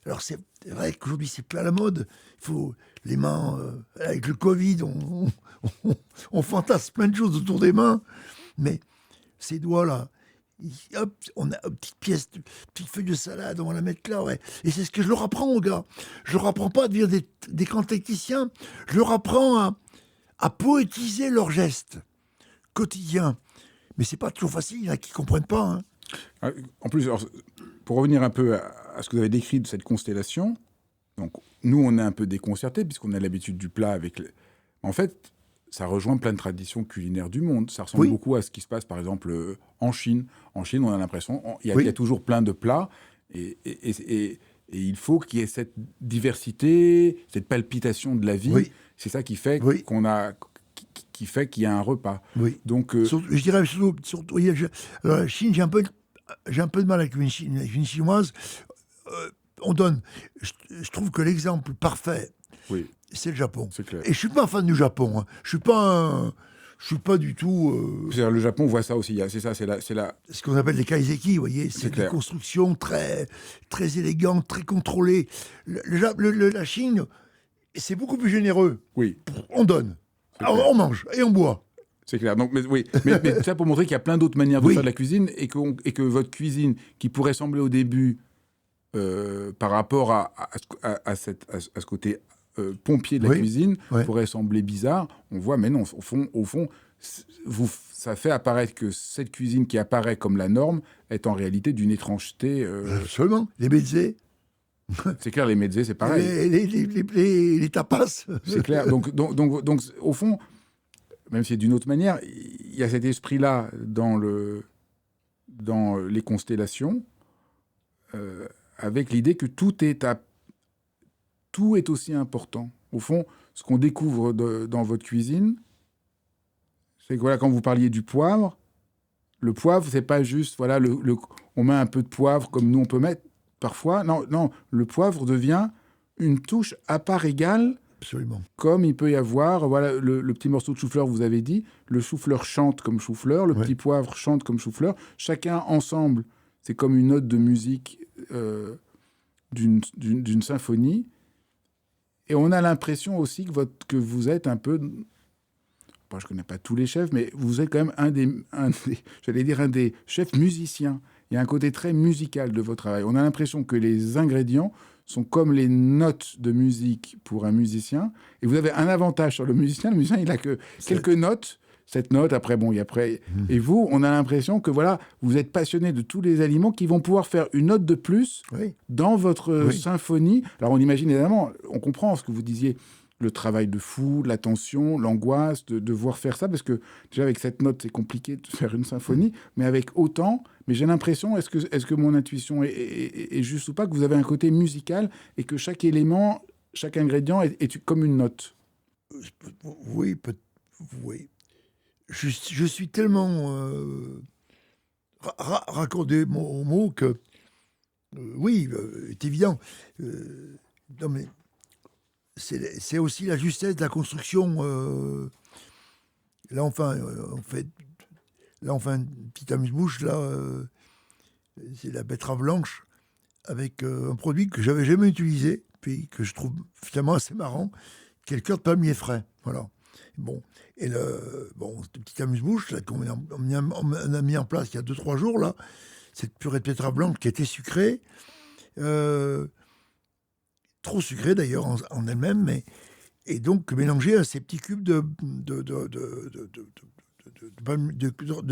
Alors, c'est vrai qu'aujourd'hui, c'est plus à la mode. Il faut les mains... avec le Covid, on fantasme plein de choses autour des mains. Mais ces doigts-là, hop, on a une petite pièce, une petite feuille de salade, on va la mettre là, ouais. Et c'est ce que je leur apprends aux gars. Je leur apprends pas à devenir des grands techniciens. Je leur apprends à poétiser leurs gestes quotidiens. Mais c'est pas toujours facile, il y en a qui comprennent pas. Hein. En plus, alors, pour revenir un peu à ce que vous avez décrit de cette constellation, donc nous, on est un peu déconcertés puisqu'on a l'habitude du plat avec... En fait, ça rejoint plein de traditions culinaires du monde. Ça ressemble beaucoup à ce qui se passe, par exemple, en Chine. En Chine, on a l'impression il y a toujours plein de plats et il faut qu'il y ait cette diversité, cette palpitation de la vie. Oui. C'est ça qui fait qui fait qu'il y a un repas. Oui. Donc, je dirais surtout la Chine, j'ai un peu de mal avec une chinoise. On donne. Je trouve que l'exemple parfait. Oui. C'est le Japon. C'est clair. Et je suis pas un fan du Japon. Hein. Je suis pas du tout. Le Japon voit ça aussi. C'est ça. C'est ce qu'on appelle les kaiseki. Vous voyez, c'est des constructions très, très élégantes, très contrôlées. La Chine, c'est beaucoup plus généreux. Oui. On donne, on mange et on boit. C'est clair. Donc, mais ça pour montrer qu'il y a plein d'autres manières de faire de la cuisine et que votre cuisine, qui pourrait sembler au début par rapport à ce côté pompier de la cuisine, pourrait sembler bizarre. On voit, mais non, au fond ça fait apparaître que cette cuisine qui apparaît comme la norme est en réalité d'une étrangeté. Absolument. Les mezzés. C'est clair, les mezzés, c'est pareil. Les tapas. C'est clair. Donc, au fond, même si c'est d'une autre manière, il y a cet esprit-là dans les constellations, avec l'idée que tout est aussi important. Au fond, ce qu'on découvre dans votre cuisine, c'est que quand vous parliez du poivre, le poivre, c'est pas juste, on met un peu de poivre comme nous on peut mettre parfois. Non, le poivre devient une touche à part égale. Absolument. Comme il peut y avoir, le petit morceau de chou-fleur, vous avez dit, le chou-fleur chante comme chou-fleur, le petit poivre chante comme chou-fleur. Chacun ensemble, c'est comme une note de musique d'une symphonie. Et on a l'impression aussi que vous êtes un peu... Bon, je ne connais pas tous les chefs, mais vous êtes quand même un des chefs musiciens. Il y a un côté très musical de votre travail. On a l'impression que les ingrédients sont comme les notes de musique pour un musicien. Et vous avez un avantage sur le musicien. Le musicien, il n'a que quelques notes. Cette note, après, Et vous, on a l'impression que, vous êtes passionné de tous les aliments qui vont pouvoir faire une note de plus dans votre symphonie. Alors, on imagine, évidemment, on comprend ce que vous disiez, le travail de fou, l'attention, l'angoisse, de devoir faire ça, parce que, déjà, avec cette note, c'est compliqué de faire une symphonie, mais avec autant... Mais j'ai l'impression, est-ce que mon intuition est juste ou pas, que vous avez un côté musical et que chaque élément, chaque ingrédient est comme une note? Oui. Je suis tellement raccordé au mot que c'est évident. Non mais c'est aussi la justesse de la construction. Là enfin on fait un petit amuse-bouche là. C'est la betterave blanche avec un produit que j'avais jamais utilisé, puis que je trouve finalement assez marrant, qui est le cœur de palmier frais. Voilà. Bon, et ce petit amuse-bouche là, qu'on a mis en place il y a 2-3 jours, là, cette purée de betterave blanche qui était sucrée, trop sucrée d'ailleurs en elle-même, et donc mélangée à ces petits cubes de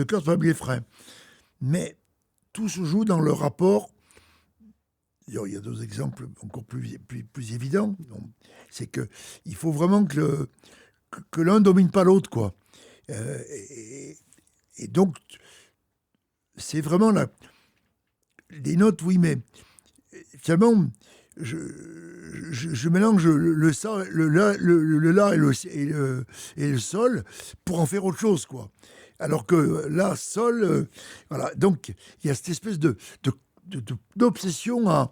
cœur de palmier frais. Mais tout se joue dans le rapport. Il y a 2 exemples encore plus évidents. C'est qu'il faut vraiment que l'un domine pas l'autre, quoi. Et donc, c'est vraiment les notes, oui, mais finalement, je mélange le la et le sol pour en faire autre chose, quoi. Alors que là, sol, voilà. Donc, il y a cette espèce d'obsession à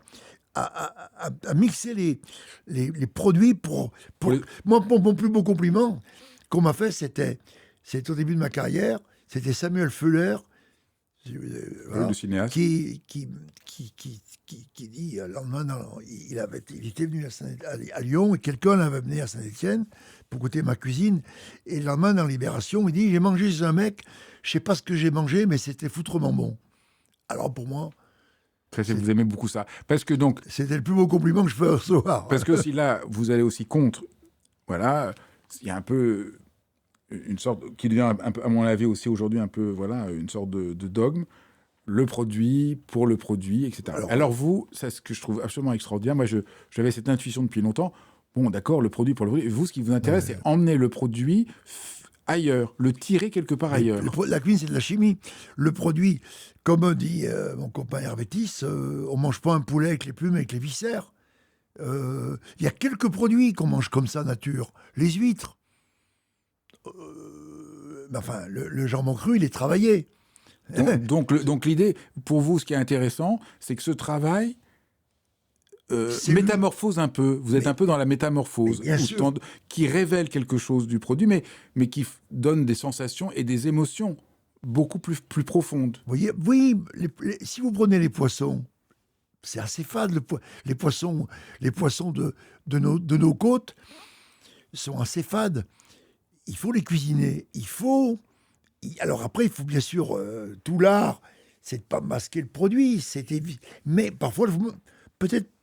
mixer les produits Pour les- Moi, mon plus beau compliment qu'on m'a fait, c'était au début de ma carrière, c'était Samuel Fuller, le voilà, cinéaste. qui dit, le lendemain, il était venu à Lyon, et quelqu'un l'avait amené à Saint-Étienne pour goûter ma cuisine, et le lendemain, dans Libération, il dit, j'ai mangé chez un mec, je sais pas ce que j'ai mangé, mais c'était foutrement bon. Alors pour moi, Vous aimez beaucoup ça. Parce que donc, c'était le plus beau compliment que je peux recevoir. parce que si là, vous allez aussi contre, voilà, il y a un peu une sorte, qui devient un peu, à mon avis aussi aujourd'hui, un peu, voilà, une sorte de dogme, le produit pour le produit, etc. Alors vous, c'est ce que je trouve absolument extraordinaire. Moi, j'avais cette intuition depuis longtemps. Bon, d'accord, le produit pour le produit. Vous, ce qui vous intéresse, c'est emmener le produit ailleurs, le tirer quelque part ailleurs. La cuisine, c'est de la chimie. Le produit, comme dit mon copain Hervétis, on mange pas un poulet avec les plumes, avec les viscères. Il y a quelques produits qu'on mange comme ça, nature. Les huîtres. Mais enfin, le jambon cru, il est travaillé. Donc l'idée, pour vous, ce qui est intéressant, c'est que ce travail métamorphose un peu. Vous êtes un peu dans la métamorphose, qui révèle quelque chose du produit, mais qui donne des sensations et des émotions beaucoup plus profondes. Vous voyez, oui, si vous prenez les poissons, c'est assez fade. Les poissons de nos côtes sont assez fades. Il faut les cuisiner. Alors après, il faut bien sûr tout l'art, c'est de pas masquer le produit. Mais parfois,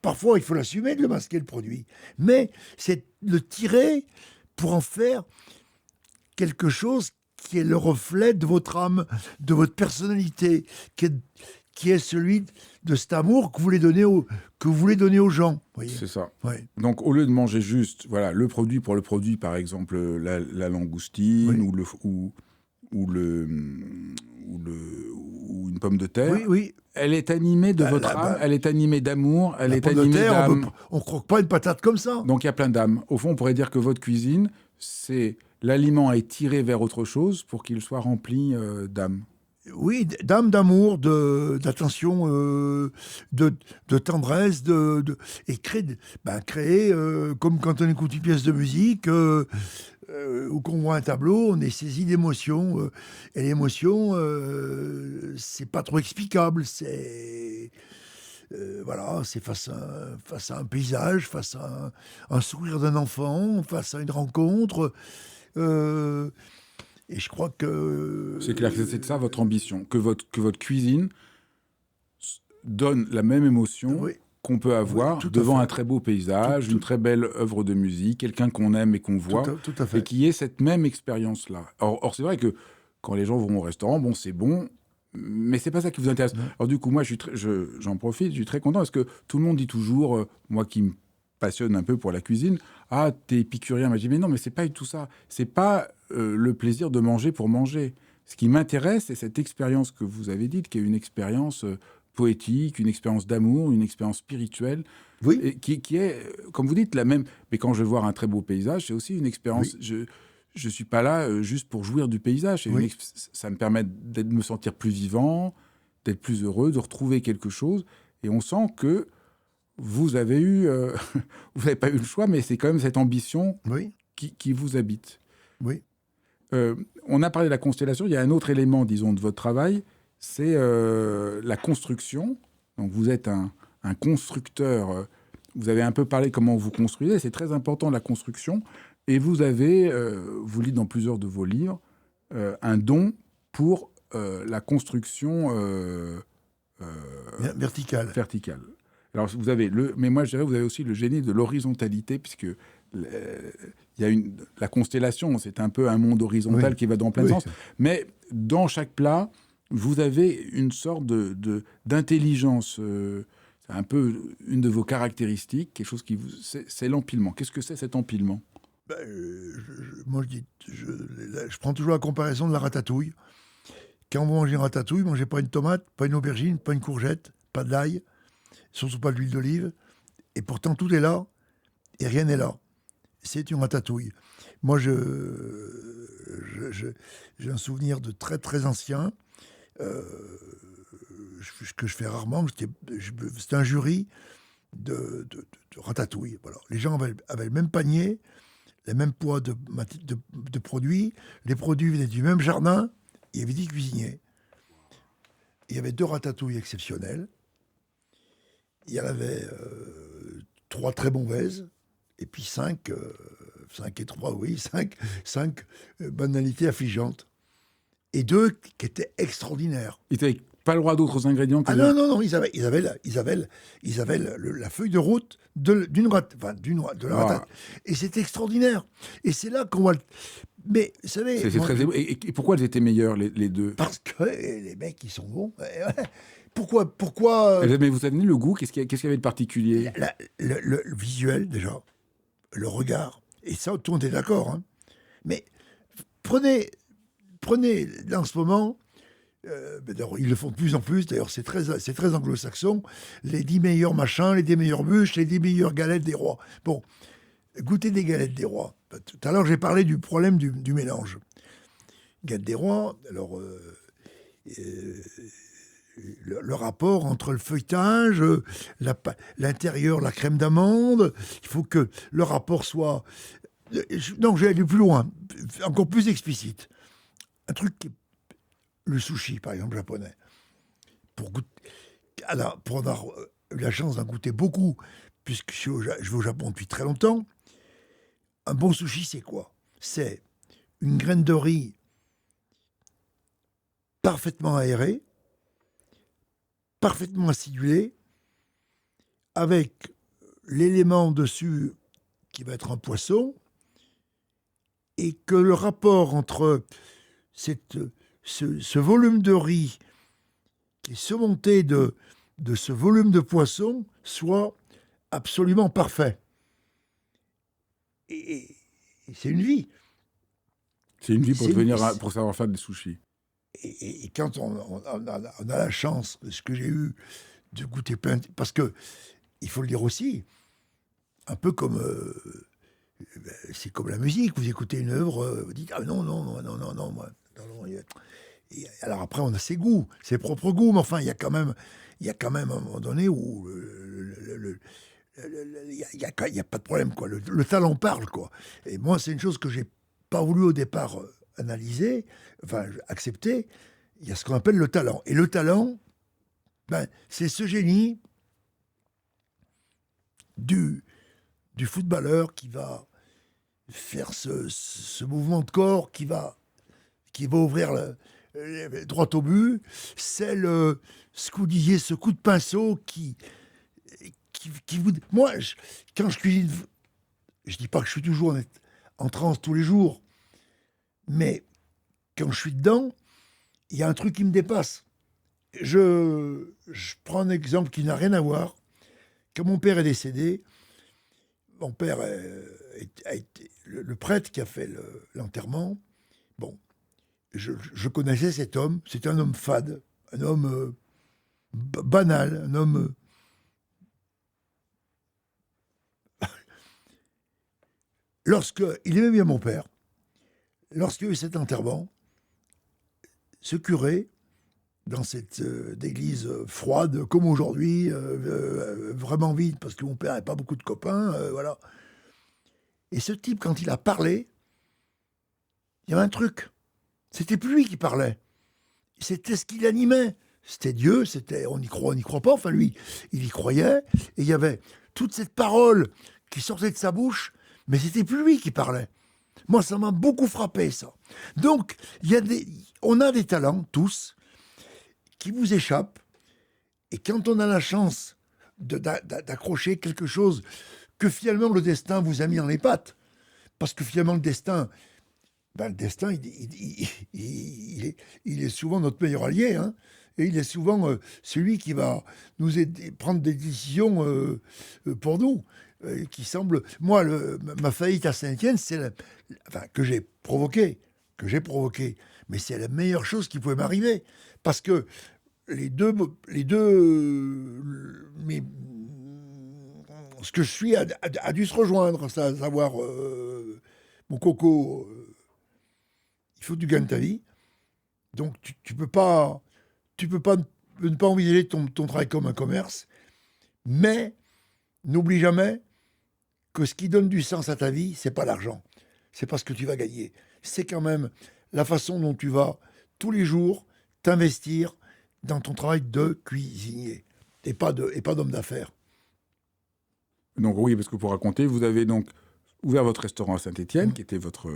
parfois, il faut l'assumer de le masquer le produit. Mais c'est le tirer pour en faire quelque chose qui est le reflet de votre âme, de votre personnalité, qui est celui de cet amour que vous voulez donner aux gens. C'est ça. Ouais. Donc, au lieu de manger juste, voilà, le produit pour le produit, par exemple, la langoustine ou une pomme de terre. Oui. Elle est animée de votre âme, elle est animée d'amour, elle est animée d'âme. On croque pas une patate comme ça. Donc il y a plein d'âmes. Au fond, on pourrait dire que votre cuisine, c'est l'aliment est tiré vers autre chose pour qu'il soit rempli d'âme. Oui, d'âme, d'amour, d'attention, de tendresse, et créer comme quand on écoute une pièce de musique ou qu'on voit un tableau, on est saisi d'émotions. Et l'émotion, c'est pas trop explicable. C'est voilà, c'est face à un paysage, face à un sourire d'un enfant, face à une rencontre. Et je crois que... C'est clair que c'est ça votre ambition, que votre cuisine donne la même émotion qu'on peut avoir devant un très beau paysage, une très belle œuvre de musique, quelqu'un qu'on aime et qu'on voit, tout à fait. et qui ait cette même expérience-là. Or, c'est vrai que quand les gens vont au restaurant, bon, c'est bon, mais c'est pas ça qui vous intéresse. Non. Alors du coup, moi, j'en profite, je suis très content, parce que tout le monde dit toujours, moi qui me passionne un peu pour la cuisine, ah, t'es épicurien. Mais je dis, mais non, mais c'est pas du tout ça. C'est pas le plaisir de manger pour manger. Ce qui m'intéresse, c'est cette expérience que vous avez dite, qui est une expérience poétique, une expérience d'amour, une expérience spirituelle, et qui est, comme vous dites, la même. Mais quand je vais voir un très beau paysage, c'est aussi une expérience. Je suis pas là juste pour jouir du paysage. Ça me permet de me sentir plus vivant, d'être plus heureux, de retrouver quelque chose. Et on sent que vous avez eu, vous n'avez pas eu le choix, mais c'est quand même cette ambition qui vous habite. Oui. On a parlé de la constellation. Il y a un autre élément, disons, de votre travail, c'est la construction. Donc, vous êtes un constructeur. Vous avez un peu parlé comment vous construisez. C'est très important, la construction. Et vous avez, vous lisez dans plusieurs de vos livres, un don pour la construction verticale. Alors, vous avez mais moi, je dirais, vous avez aussi le génie de l'horizontalité, puisque la constellation, c'est un peu un monde horizontal qui va dans plein de sens. Mais dans chaque plat, vous avez une sorte d'intelligence. C'est un peu une de vos caractéristiques, quelque chose qui c'est l'empilement. Qu'est-ce que c'est cet empilement ? Moi, je prends toujours la comparaison de la ratatouille. Quand vous mangez une ratatouille, mangez pas une tomate, pas une aubergine, pas une courgette, pas de l'ail, surtout pas de l'huile d'olive. Et pourtant, tout est là et rien n'est là. C'est une ratatouille. Moi, j'ai un souvenir de très très ancien, que je fais rarement. C'était un jury de ratatouille. Voilà. Les gens avaient le même panier, le même poids de produits. Les produits venaient du même jardin. Il y avait 10 cuisiniers. Il y avait 2 ratatouilles exceptionnelles. Il y en avait 3 très mauvaises. Et puis 5 et 3, oui, 5 banalités affligeantes. Et 2 qui étaient extraordinaires. Ils n'avaient pas le droit d'autres ingrédients que Ah non, ils avaient la feuille de route de la ratatouille. Et c'était extraordinaire. Et c'est là qu'on voit... Mais, vous savez... Et pourquoi elles étaient meilleures, les 2? Parce que les mecs, ils sont bons. Pourquoi Mais vous avez donné le goût, qu'est-ce qu'il y avait de particulier? le visuel, déjà. Le regard. Et ça, tout le monde est d'accord. Hein. Mais prenez, là, en ce moment... ils le font de plus en plus, d'ailleurs c'est très anglo-saxon, les 10 meilleurs machins, les 10 meilleures bûches, les 10 meilleures galettes des rois. Bon, goûtez des galettes des rois. Tout à l'heure j'ai parlé du problème du mélange. Galettes des rois, alors le rapport entre le feuilletage, l'intérieur, la crème d'amande, il faut que le rapport soit... Non, j'ai allé plus loin, encore plus explicite. Un truc qui est le sushi, par exemple, japonais. Pour avoir eu la chance d'en goûter beaucoup, puisque je vais au Japon depuis très longtemps, un bon sushi, c'est quoi? C'est une graine de riz parfaitement aérée, parfaitement acidulée, avec l'élément dessus qui va être un poisson, et que le rapport entre ce volume de riz qui est surmonté de ce volume de poisson soit absolument parfait. Et c'est une vie. C'est une vie pour savoir faire des sushis. Et quand on a la chance, ce que j'ai eu, de goûter plein... Parce que, il faut le dire aussi, un peu comme... c'est comme la musique, vous écoutez une œuvre, vous dites « Ah non, moi... Non, et alors après, on a ses goûts, ses propres goûts, mais enfin, il y a quand même un moment donné où il n'y a pas de problème, quoi. Le talent parle, quoi. Et moi, c'est une chose que j'ai pas voulu au départ analyser, enfin, accepter. Il y a ce qu'on appelle le talent. Et le talent, c'est ce génie du footballeur qui va faire ce mouvement de corps qui va ouvrir droit au but. C'est ce que vous disiez, ce coup de pinceau qui vous... Moi, quand je cuisine, je dis pas que je suis toujours en transe tous les jours, mais quand je suis dedans, il y a un truc qui me dépasse. Je prends un exemple qui n'a rien à voir. Quand mon père est décédé, mon père a été le prêtre qui a fait l'enterrement. Bon, je connaissais cet homme. C'est un homme fade, un homme banal, un homme... Il aimait bien mon père. Lorsqu'il y a eu cet enterrement, ce curé, dans cette église froide, comme aujourd'hui, vraiment vide, parce que mon père n'avait pas beaucoup de copains, voilà. Et ce type, quand il a parlé, il y avait un truc. C'était plus lui qui parlait. C'était ce qui l'animait. C'était Dieu, on n'y croit pas, enfin lui, il y croyait, et il y avait toute cette parole qui sortait de sa bouche, mais c'était plus lui qui parlait. Moi, ça m'a beaucoup frappé, ça. Donc, on a des talents, tous, qui vous échappent, et quand on a la chance d'accrocher quelque chose que finalement le destin vous a mis dans les pattes, parce que finalement le destin, il est souvent notre meilleur allié, hein, et il est souvent celui qui va nous aider, prendre des décisions pour nous, qui semble... Moi, ma faillite à Saint-Étienne, que j'ai provoquée, mais c'est la meilleure chose qui pouvait m'arriver, parce que les deux, mais ce que je suis a dû se rejoindre, à savoir mon coco il faut que tu gagnes ta vie. Donc, tu peux pas ne pas envisager ton travail comme un commerce, mais n'oublie jamais que ce qui donne du sens à ta vie, c'est pas l'argent, c'est pas ce que tu vas gagner. C'est quand même la façon dont tu vas tous les jours t'investir dans ton travail de cuisinier et pas d'homme d'affaires. Donc oui, parce que pour raconter, vous avez donc ouvert votre restaurant à Saint-Étienne, qui était votre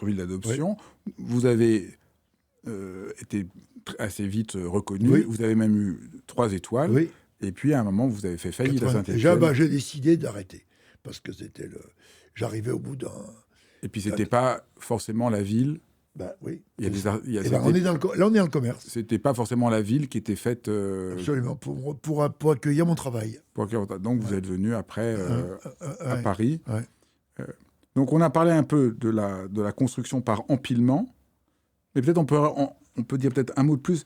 ville d'adoption. Oui. Vous avez été assez vite reconnu. Oui. Vous avez même eu 3 étoiles. Oui. Et puis, à un moment, vous avez fait faillite à Saint-Étienne. Déjà, j'ai décidé d'arrêter. Parce que j'arrivais au bout d'un... Et puis, c'était pas forcément la ville... Oui. On est dans là, on est dans le commerce. C'était pas forcément la ville qui était faite... Absolument, pour accueillir mon travail. Donc, vous êtes venu après à Paris. Ouais. Donc, on a parlé un peu de la construction par empilement. Mais peut-être on peut dire peut-être un mot de plus.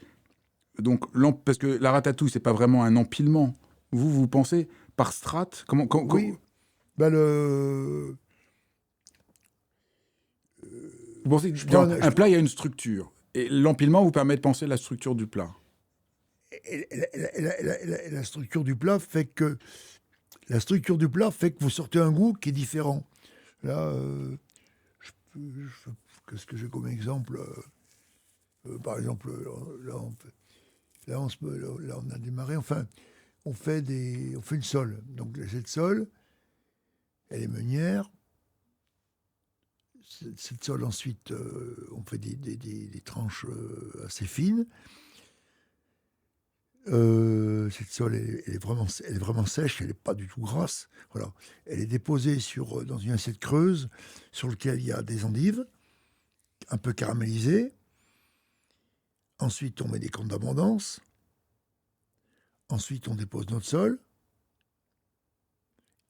Donc, parce que la ratatouille, c'est pas vraiment un empilement. Vous pensez par strate? Oui. Vous pensez que un plat, il y a une structure. Et l'empilement vous permet de penser la structure du plat. La structure du plat fait que vous sortez un goût qui est différent. Là, qu'est-ce que j'ai comme exemple? Par exemple, là, on a démarré. Enfin, on fait une sole. Donc cette sole, elle est meunière. Cette sole, ensuite, on fait des tranches assez fines. Cette sole, elle est vraiment sèche, elle n'est pas du tout grasse. Voilà. Elle est déposée dans une assiette creuse sur laquelle il y a des endives, un peu caramélisées. Ensuite, on met des cornes d'abondance. Ensuite, on dépose notre sole.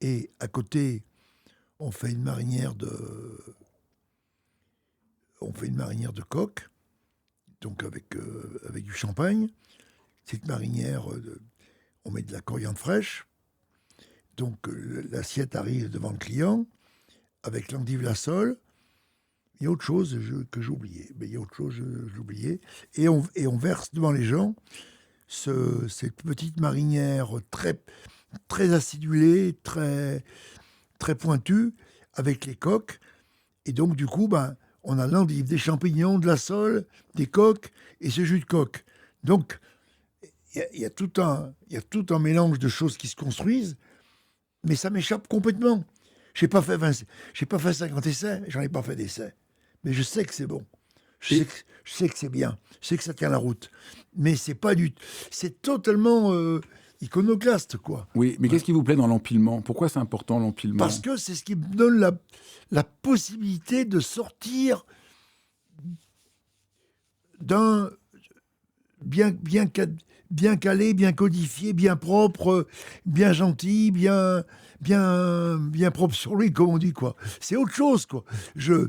Et à côté, on fait une marinière de coque, donc avec du champagne. Cette marinière, on met de la coriandre fraîche. Donc l'assiette arrive devant le client avec l'endive, la sole. Il y a autre chose que j'ai oublié. Et on verse devant les gens cette petite marinière très, très acidulée, très, très pointue, avec les coques. Et donc, du coup, on a l'endive, des champignons, de la sole, des coques et ce jus de coque. Donc, il y a tout un mélange de choses qui se construisent, mais ça m'échappe complètement. Je n'ai pas fait 50 essais, j'en ai pas fait d'essais. Mais je sais que c'est bon. Je sais que c'est bien. Je sais que ça tient la route. Mais c'est totalement iconoclaste, quoi. Oui, mais qu'est-ce qui vous plaît dans l'empilement? Pourquoi c'est important, l'empilement? Parce que c'est ce qui me donne la possibilité de sortir d'un bien calé, bien codifié, bien propre, bien gentil, bien propre sur lui, comme on dit, quoi. C'est autre chose, quoi. Je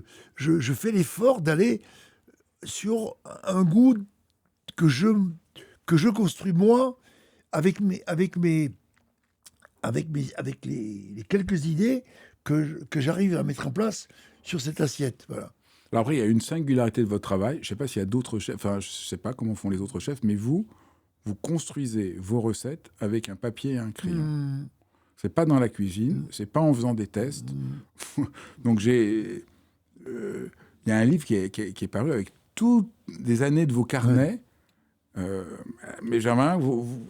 fais l'effort d'aller sur un goût que je construis moi avec les quelques idées que j'arrive à mettre en place sur cette assiette. Voilà. Alors après, il y a une singularité de votre travail. Je ne sais pas s'il y a d'autres chefs, enfin, je ne sais pas comment font les autres chefs, mais vous construisez vos recettes avec un papier et un crayon. C'est pas dans la cuisine, c'est pas en faisant des tests. Donc il y a un livre qui est paru avec toutes des années de vos carnets. Mais Germain,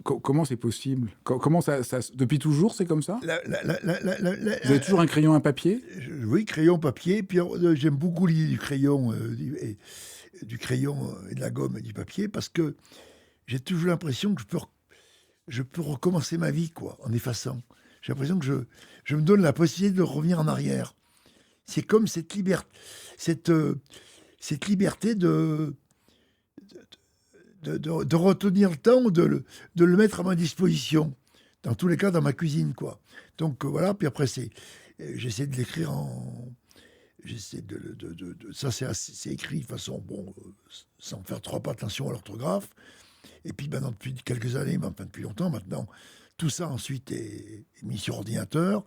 comment c'est possible? Comment ça, depuis toujours, c'est comme ça? Vous avez toujours un crayon, un papier? Oui, crayon, papier. Puis j'aime beaucoup l'idée du crayon, du crayon et de la gomme et du papier, parce que j'ai toujours l'impression que je peux recommencer ma vie, quoi, en effaçant. J'ai l'impression que je me donne la possibilité de revenir en arrière. C'est comme cette liberté de retenir le temps, de le mettre à ma disposition. Dans tous les cas, dans ma cuisine, quoi. Donc voilà, puis après, j'essaie de l'écrire ça, c'est écrit de façon, sans faire trop attention à l'orthographe. Et puis maintenant, depuis quelques années, depuis longtemps maintenant, tout ça ensuite est mis sur ordinateur.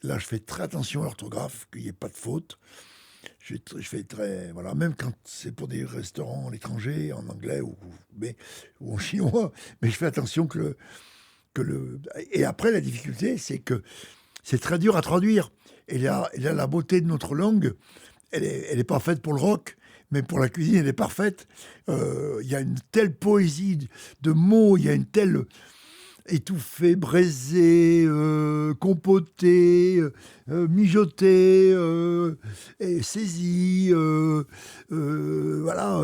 Là, je fais très attention à l'orthographe, qu'il n'y ait pas de faute. je fais très... Voilà, même quand c'est pour des restaurants à l'étranger, en anglais ou en chinois, mais je fais attention Et après, la difficulté, c'est que c'est très dur à traduire. Et là, la beauté de notre langue, elle est pas faite pour le rock, mais pour la cuisine, elle est parfaite. Il y a une telle poésie de mots, il y a une telle étouffé, braisé, compoté, mijoté, et saisi, voilà,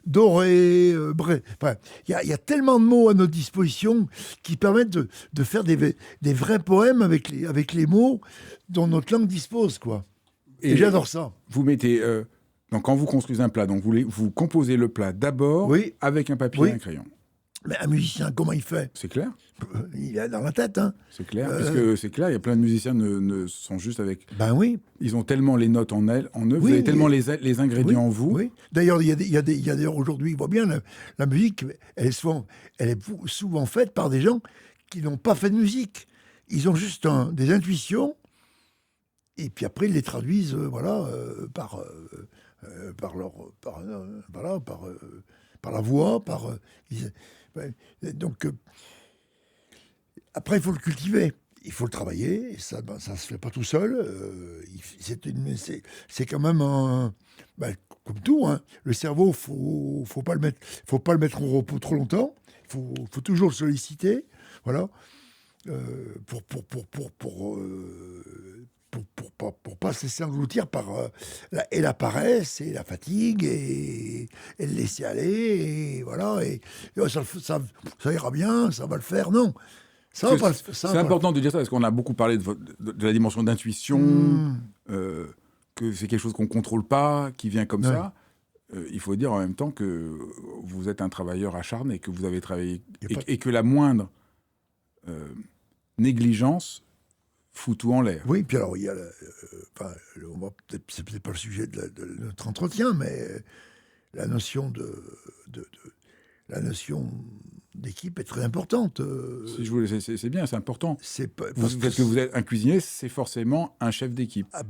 doré, bref. Enfin, il y a tellement de mots à notre disposition qui permettent de faire des vrais poèmes avec les mots dont notre langue dispose, quoi. Et j'adore ça. Vous mettez... donc, quand vous construisez un plat, donc vous composez le plat d'abord Oui. avec un papier et un crayon. Mais un musicien, comment il fait? C'est clair? Il a dans la tête, hein. C'est clair, puisque c'est clair, il y a plein de musiciens ne sont juste avec... Ben oui. Ils ont tellement les notes en eux, Oui, vous avez tellement les ingrédients en vous. Oui. D'ailleurs, il y a d'ailleurs aujourd'hui, on voit bien, la musique, elle est souvent faite par des gens qui n'ont pas fait de musique. Ils ont juste des intuitions, et puis après, ils les traduisent, par la voix, donc, après, il faut le cultiver. Il faut le travailler, et ça ne se fait pas tout seul. C'est quand même comme tout, hein. Le cerveau, faut pas le mettre au repos trop longtemps. Faut toujours le solliciter, voilà, pour pas se laisser engloutir par la paresse et la fatigue et le laisser aller, et voilà, et ça ira bien, ça va le faire. Non, C'est important de dire ça, parce qu'on a beaucoup parlé de la dimension d'intuition, que c'est quelque chose qu'on ne contrôle pas, qui vient comme ça. Il faut dire en même temps que vous êtes un travailleur acharné, que vous avez travaillé, et que la moindre négligence fout tout en l'air. Oui, puis alors, il y a... c'est peut-être pas le sujet de notre entretien, mais la notion la notion d'équipe est très importante. C'est bien, c'est important. Parce que vous êtes un cuisinier, c'est forcément un chef d'équipe. Ah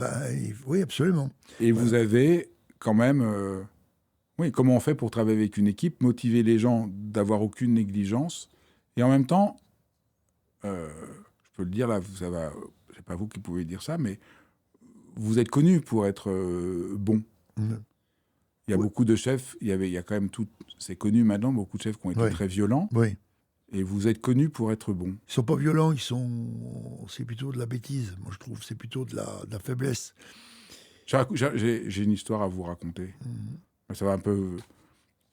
oui, absolument. Et vous avez quand même... oui, comment on fait pour travailler avec une équipe, motiver les gens d'avoir aucune négligence, et en même temps, je peux le dire là, c'est pas vous qui pouvez dire ça, mais vous êtes connu pour être bon. Il y a beaucoup de chefs, il y a quand même c'est connu maintenant, beaucoup de chefs qui ont été très violents. Oui. Et vous êtes connu pour être bon. Ils sont pas violents, c'est plutôt de la bêtise. Moi, je trouve, c'est plutôt de la faiblesse. J'ai une histoire à vous raconter. Ça va un peu...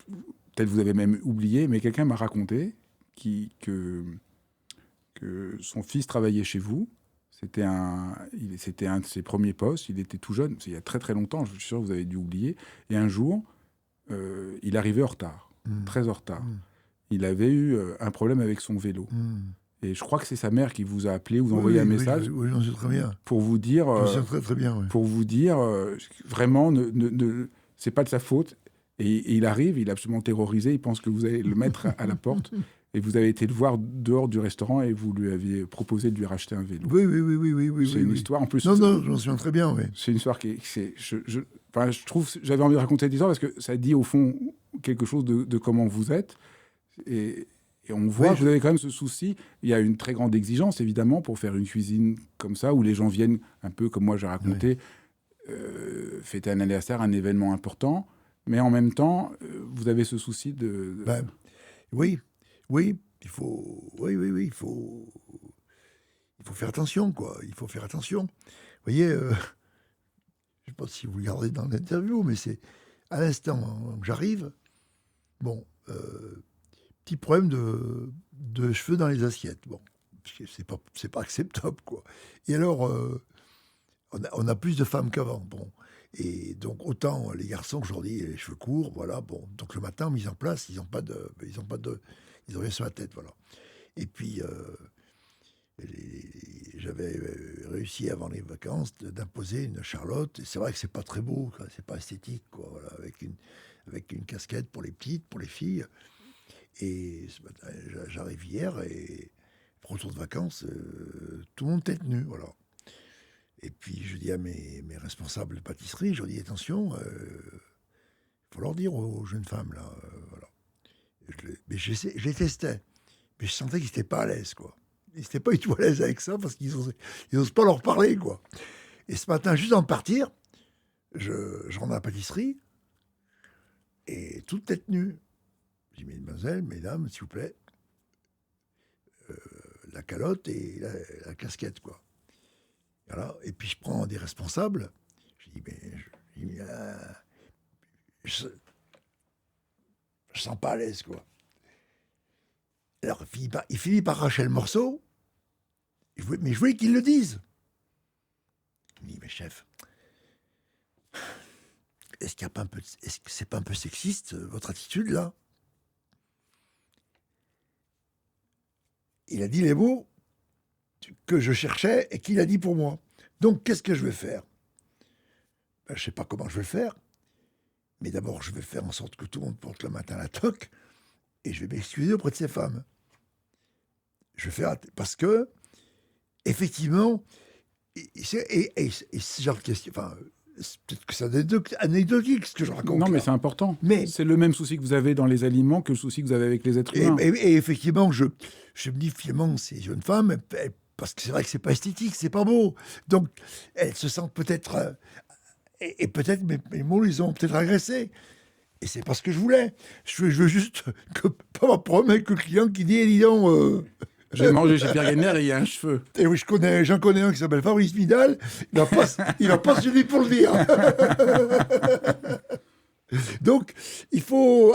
Peut-être vous avez même oublié, mais quelqu'un m'a raconté que son fils travaillait chez vous. C'était un de ses premiers postes. Il était tout jeune. C'est il y a très très longtemps. Je suis sûr que vous avez dû oublier. Et un jour, il arrivait en retard, très en retard. Il avait eu un problème avec son vélo. Et je crois que c'est sa mère qui vous a appelé ou vous a envoyé un message. Oui, j'en sais très bien. Pour vous dire... j'en sais très très bien, oui. Pour vous dire, vraiment, c'est pas de sa faute. Et il arrive, il est absolument terrorisé. Il pense que vous allez le mettre à la porte. Et vous avez été le voir dehors du restaurant et vous lui aviez proposé de lui racheter un vélo. Oui. C'est une histoire, en plus... Non, j'en souviens très bien, oui. C'est une histoire je trouve... J'avais envie de raconter cette histoire parce que ça dit, au fond, quelque chose de comment vous êtes. Et on voit que vous avez quand même ce souci. Il y a une très grande exigence, évidemment, pour faire une cuisine comme ça, où les gens viennent, un peu comme moi j'ai raconté, fêter un anniversaire, un événement important. Mais en même temps, vous avez ce souci de... Oui, il faut faire attention, quoi. Il faut faire attention. Vous voyez, je ne sais pas si vous regardez dans l'interview, mais c'est à l'instant que j'arrive, petit problème de cheveux dans les assiettes. Bon, c'est pas acceptable, quoi. Et alors, on a plus de femmes qu'avant. Bon. Et donc, autant les garçons, aujourd'hui, les cheveux courts, voilà. Bon, donc le matin, mis en place, ils ont rien sur la tête, voilà. Et puis, j'avais réussi avant les vacances d'imposer une Charlotte. Et c'est vrai que c'est pas très beau, quoi, c'est pas esthétique, quoi. Voilà, avec une casquette pour les petites, pour les filles. Et ce matin, j'arrive hier et retour de vacances, tout le monde était nu, voilà. Et puis je dis à mes responsables de pâtisserie, je leur dis attention, il faut leur dire aux jeunes femmes, là, voilà. Mais je les testais, mais je sentais qu'ils n'étaient pas à l'aise, quoi. Ils n'étaient pas du tout à l'aise avec ça parce qu'ils n'osent pas leur parler, quoi. Et ce matin, juste avant de partir, je rentre à la pâtisserie et toute tête nue. Je dis, mesdemoiselles, mesdames, s'il vous plaît, la calotte et la casquette, quoi. Voilà. Et puis je prends des responsables. Je dis, je sens pas à l'aise, quoi. Alors il finit par arracher le morceau. Mais je voulais qu'ils le disent. Il me dit, mais chef, est-ce que c'est pas un peu sexiste, votre attitude, là? Il a dit les mots que je cherchais et qu'il a dit pour moi. Donc, qu'est-ce que je vais faire? Je ne sais pas comment je vais le faire, mais d'abord, je vais faire en sorte que tout le monde porte le matin la toque et je vais m'excuser auprès de ces femmes. Je vais faire... Parce que, effectivement, et ce genre de question... Enfin, peut-être que c'est anecdotique, ce que je raconte. Non, mais là. c'est important. Mais c'est le même souci que vous avez dans les aliments que le souci que vous avez avec les êtres humains. Et effectivement, je me dis, finalement, ces jeunes femmes, parce que c'est vrai que c'est pas esthétique, c'est pas beau. Donc, elles se sentent peut-être... et peut-être mes mots les ont peut-être agressés. Et c'est pas ce que je voulais. Je veux juste pas m'apprendre avec le client qui dit, dis donc... J'ai mangé chez Pierre Gagnère et il y a un cheveu. Et oui, j'en connais un qui s'appelle Fabrice Midal. Il va pas se dire pour le dire. Donc, il faut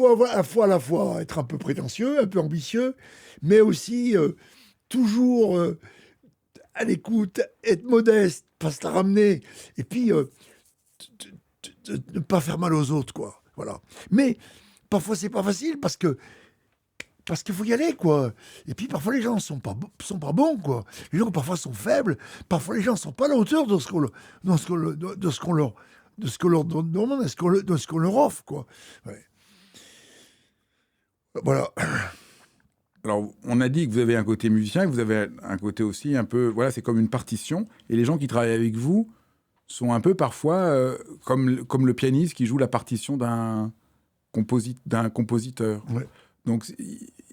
avoir à la fois être un peu prétentieux, un peu ambitieux, mais aussi toujours à l'écoute, être modeste, pas se la ramener, et puis ne pas faire mal aux autres, quoi. Voilà. Mais parfois, c'est pas facile parce qu'il faut y aller, quoi. Et puis parfois les gens sont pas bons, quoi. Les gens parfois sont faibles. Parfois les gens sont pas à la hauteur de ce qu'on leur demande, de ce qu'on leur offre, quoi. Ouais. Voilà. Alors, on a dit que vous avez un côté musicien et que vous avez un côté aussi un peu... Voilà, c'est comme une partition. Et les gens qui travaillent avec vous sont un peu parfois comme le pianiste qui joue la partition d'un compositeur. Ouais. Donc,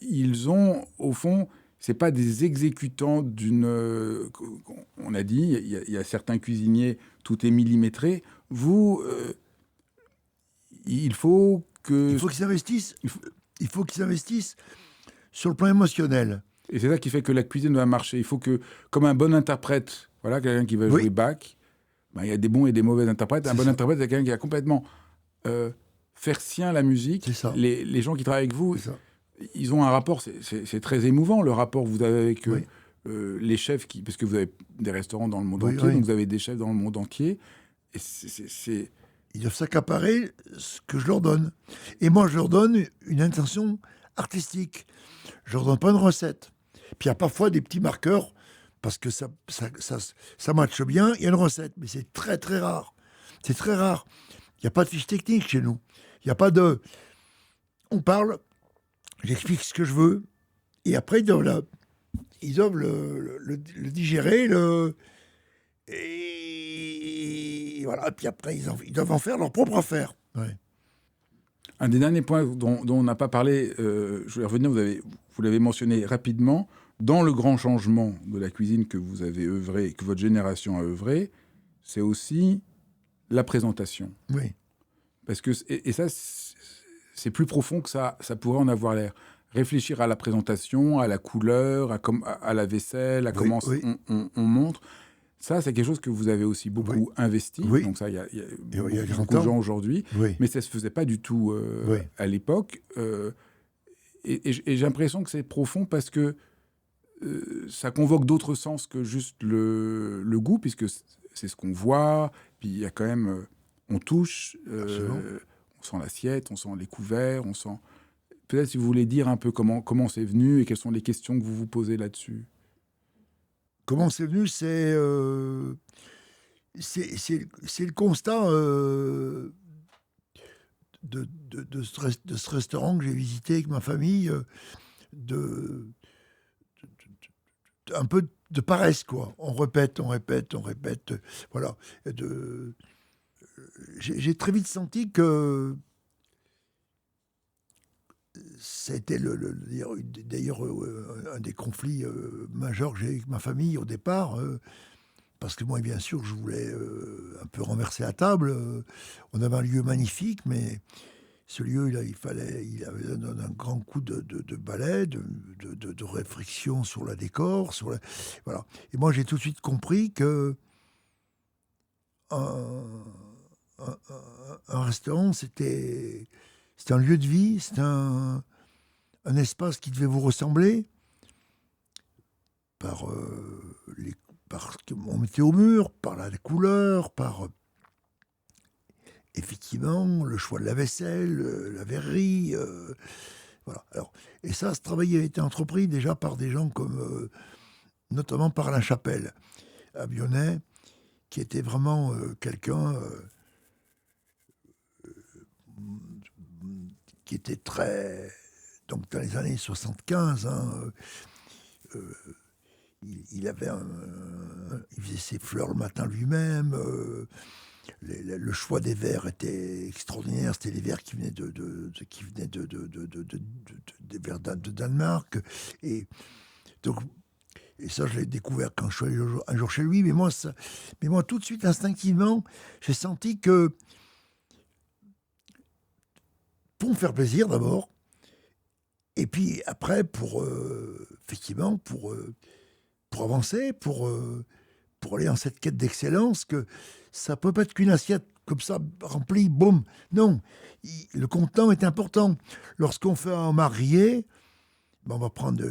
ils ont, au fond, c'est pas des exécutants d'une... on a dit, il y a certains cuisiniers, tout est millimétré. Vous, il faut qu'ils s'investissent. Il faut qu'ils s'investissent sur le plan émotionnel. Et c'est ça qui fait que la cuisine va marcher. Il faut que, comme un bon interprète, voilà, quelqu'un qui va jouer Bach, ben, il y a des bons et des mauvais interprètes. Un bon interprète, c'est quelqu'un qui va complètement faire sien la musique. C'est ça. Les gens qui travaillent avec vous, ils ont un rapport, c'est très émouvant, le rapport que vous avez avec les chefs, parce que vous avez des restaurants dans le monde entier, donc vous avez des chefs dans le monde entier. Et ils doivent s'accaparer ce que je leur donne. Et moi, je leur donne une intention artistique. Je leur donne pas une recette. Puis il y a parfois des petits marqueurs, parce que ça matche bien, il y a une recette. Mais c'est très, très rare. C'est très rare. Il n'y a pas de fiche technique chez nous. Il n'y a pas de... On parle, j'explique ce que je veux, et après, ils doivent le digérer, et voilà. Et puis après, ils doivent en faire leur propre affaire. Ouais. Un des derniers points dont on n'a pas parlé, je voulais revenir, vous l'avez mentionné rapidement, dans le grand changement de la cuisine que vous avez œuvré, que votre génération a œuvré, c'est aussi la présentation. Oui. Parce que, et ça, c'est plus profond que ça pourrait en avoir l'air. Réfléchir à la présentation, à la couleur, à la vaisselle, à comment on montre. Ça, c'est quelque chose que vous avez aussi beaucoup investi. Oui. Donc ça, il y a beaucoup de gens aujourd'hui. Oui. Mais ça ne se faisait pas du tout à l'époque. Et j'ai l'impression que c'est profond parce que ça convoque d'autres sens que juste le goût, puisque c'est ce qu'on voit. Puis il y a quand même... on touche, on sent l'assiette, on sent les couverts, on sent... Peut-être si vous voulez dire un peu comment c'est venu et quelles sont les questions que vous vous posez là-dessus. Comment c'est venu, c'est le constat de ce restaurant que j'ai visité avec ma famille, un peu de paresse, quoi. On répète. Voilà. J'ai très vite senti que c'était d'ailleurs un des conflits majeurs que j'ai avec ma famille au départ. Parce que moi, bien sûr, je voulais un peu renverser la table. On avait un lieu magnifique, mais ce lieu, là, il avait besoin d'un grand coup de balai, de réflexion sur la décor, voilà. Et moi, j'ai tout de suite compris que un, un restaurant, c'était un lieu de vie, c'était un espace qui devait vous ressembler par par ce qu'on mettait au mur, par la couleur, par effectivement le choix de la vaisselle, la verrerie. Voilà. Alors, et ça, ce travail a été entrepris déjà par des gens comme, notamment par Alain Chapelle, à Bionnet, qui était vraiment quelqu'un qui était très... Donc, dans les années 75, hein, il avait il faisait ses fleurs le matin lui-même. Le choix des verres était extraordinaire. C'était les verres qui venaient qui venaient des verres de Danemark. Et donc, et ça, je l'ai découvert quand je suis allé un jour chez lui. Mais moi, tout de suite, instinctivement, j'ai senti que pour me faire plaisir d'abord, et puis après, effectivement, pour avancer, pour aller dans cette quête d'excellence, que ça peut pas être qu'une assiette comme ça, remplie, boum. Non, le contenant est important. Lorsqu'on fait un marié, ben on va prendre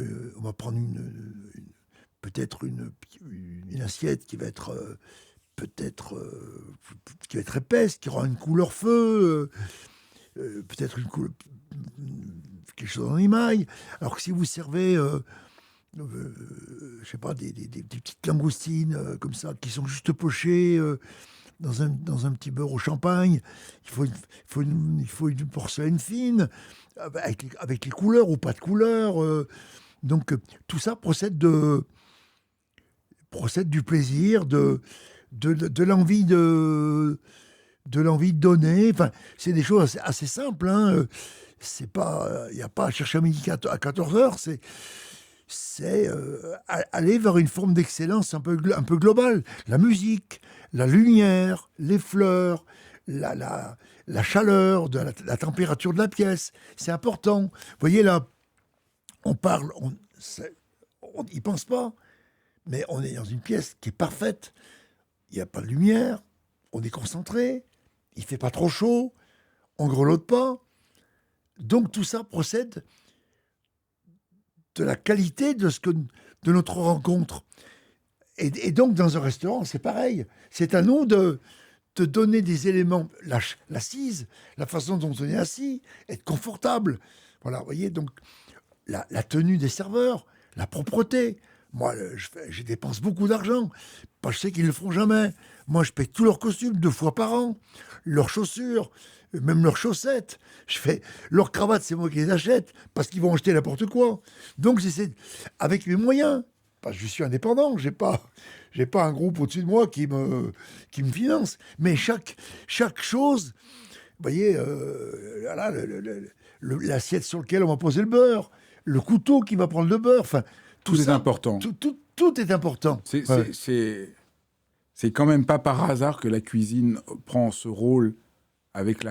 peut-être une assiette qui va être peut-être qui va être épaisse, qui aura une couleur feu, peut-être quelque chose en émail. Alors que si vous servez je sais pas, des petites langoustines comme ça, qui sont juste pochées dans un petit beurre au champagne. Il faut une porcelaine fine, avec les couleurs ou pas de couleurs. Donc tout ça procède du plaisir, de l'envie de l'envie de donner. Enfin, c'est des choses assez simples. Hein. C'est pas, il n'y a pas à chercher à midi à 14 heures. C'est aller vers une forme d'excellence un peu globale. La musique, la lumière, les fleurs, la chaleur, la température de la pièce. C'est important. Vous voyez là, on parle, on n'y pense pas, mais on est dans une pièce qui est parfaite. Il n'y a pas de lumière, on est concentré, il fait pas trop chaud, on grelotte pas. Donc tout ça procède de la qualité de notre rencontre. Et donc, dans un restaurant, c'est pareil. C'est à nous de donner des éléments, l'assise, la façon dont on est assis, être confortable. Voilà, vous voyez, donc la tenue des serveurs, la propreté. Moi, je dépense beaucoup d'argent. Je sais qu'ils ne le feront jamais. Moi, je paye tous leurs costumes 2 fois par an, leurs chaussures, même leurs chaussettes. Leurs cravates, c'est moi qui les achète parce qu'ils vont acheter n'importe quoi. Donc, j'essaie, avec mes moyens, parce que je suis indépendant, j'ai pas un groupe au-dessus de moi qui me finance. Mais chaque chose, vous voyez, voilà, l'assiette sur laquelle on va poser le beurre, le couteau qui va prendre le beurre, enfin, Tout ça, est important. Tout est important. C'est quand même pas par hasard que la cuisine prend ce rôle avec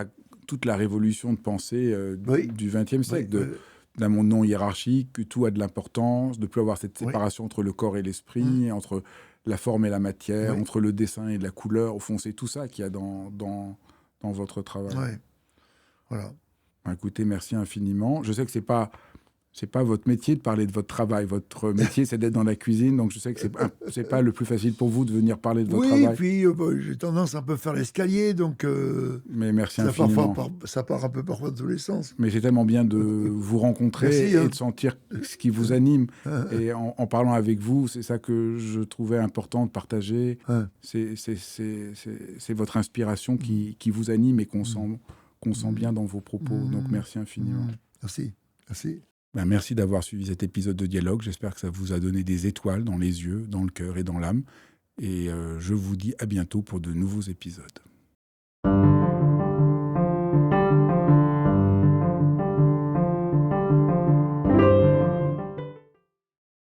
toute la révolution de pensée du XXe siècle, d'un monde non hiérarchique, que tout a de l'importance, de ne plus avoir cette séparation entre le corps et l'esprit, entre la forme et la matière, entre le dessin et la couleur. Au fond, c'est tout ça qu'il y a dans votre travail. Ouais. Voilà. Écoutez, merci infiniment. Je sais que c'est pas votre métier de parler de votre travail. Votre métier, c'est d'être dans la cuisine. Donc, je sais que c'est pas le plus facile pour vous de venir parler de votre travail. Oui, puis j'ai tendance un peu à faire l'escalier, donc mais merci infiniment. Ça part un peu parfois de tous les sens. Mais c'est tellement bien de vous rencontrer et de sentir ce qui vous anime. Et en parlant avec vous, c'est ça que je trouvais important de partager. C'est votre inspiration qui vous anime et qu'on sent bien dans vos propos. Donc, merci infiniment. Merci. Merci d'avoir suivi cet épisode de Dialogue. J'espère que ça vous a donné des étoiles dans les yeux, dans le cœur et dans l'âme. Et je vous dis à bientôt pour de nouveaux épisodes.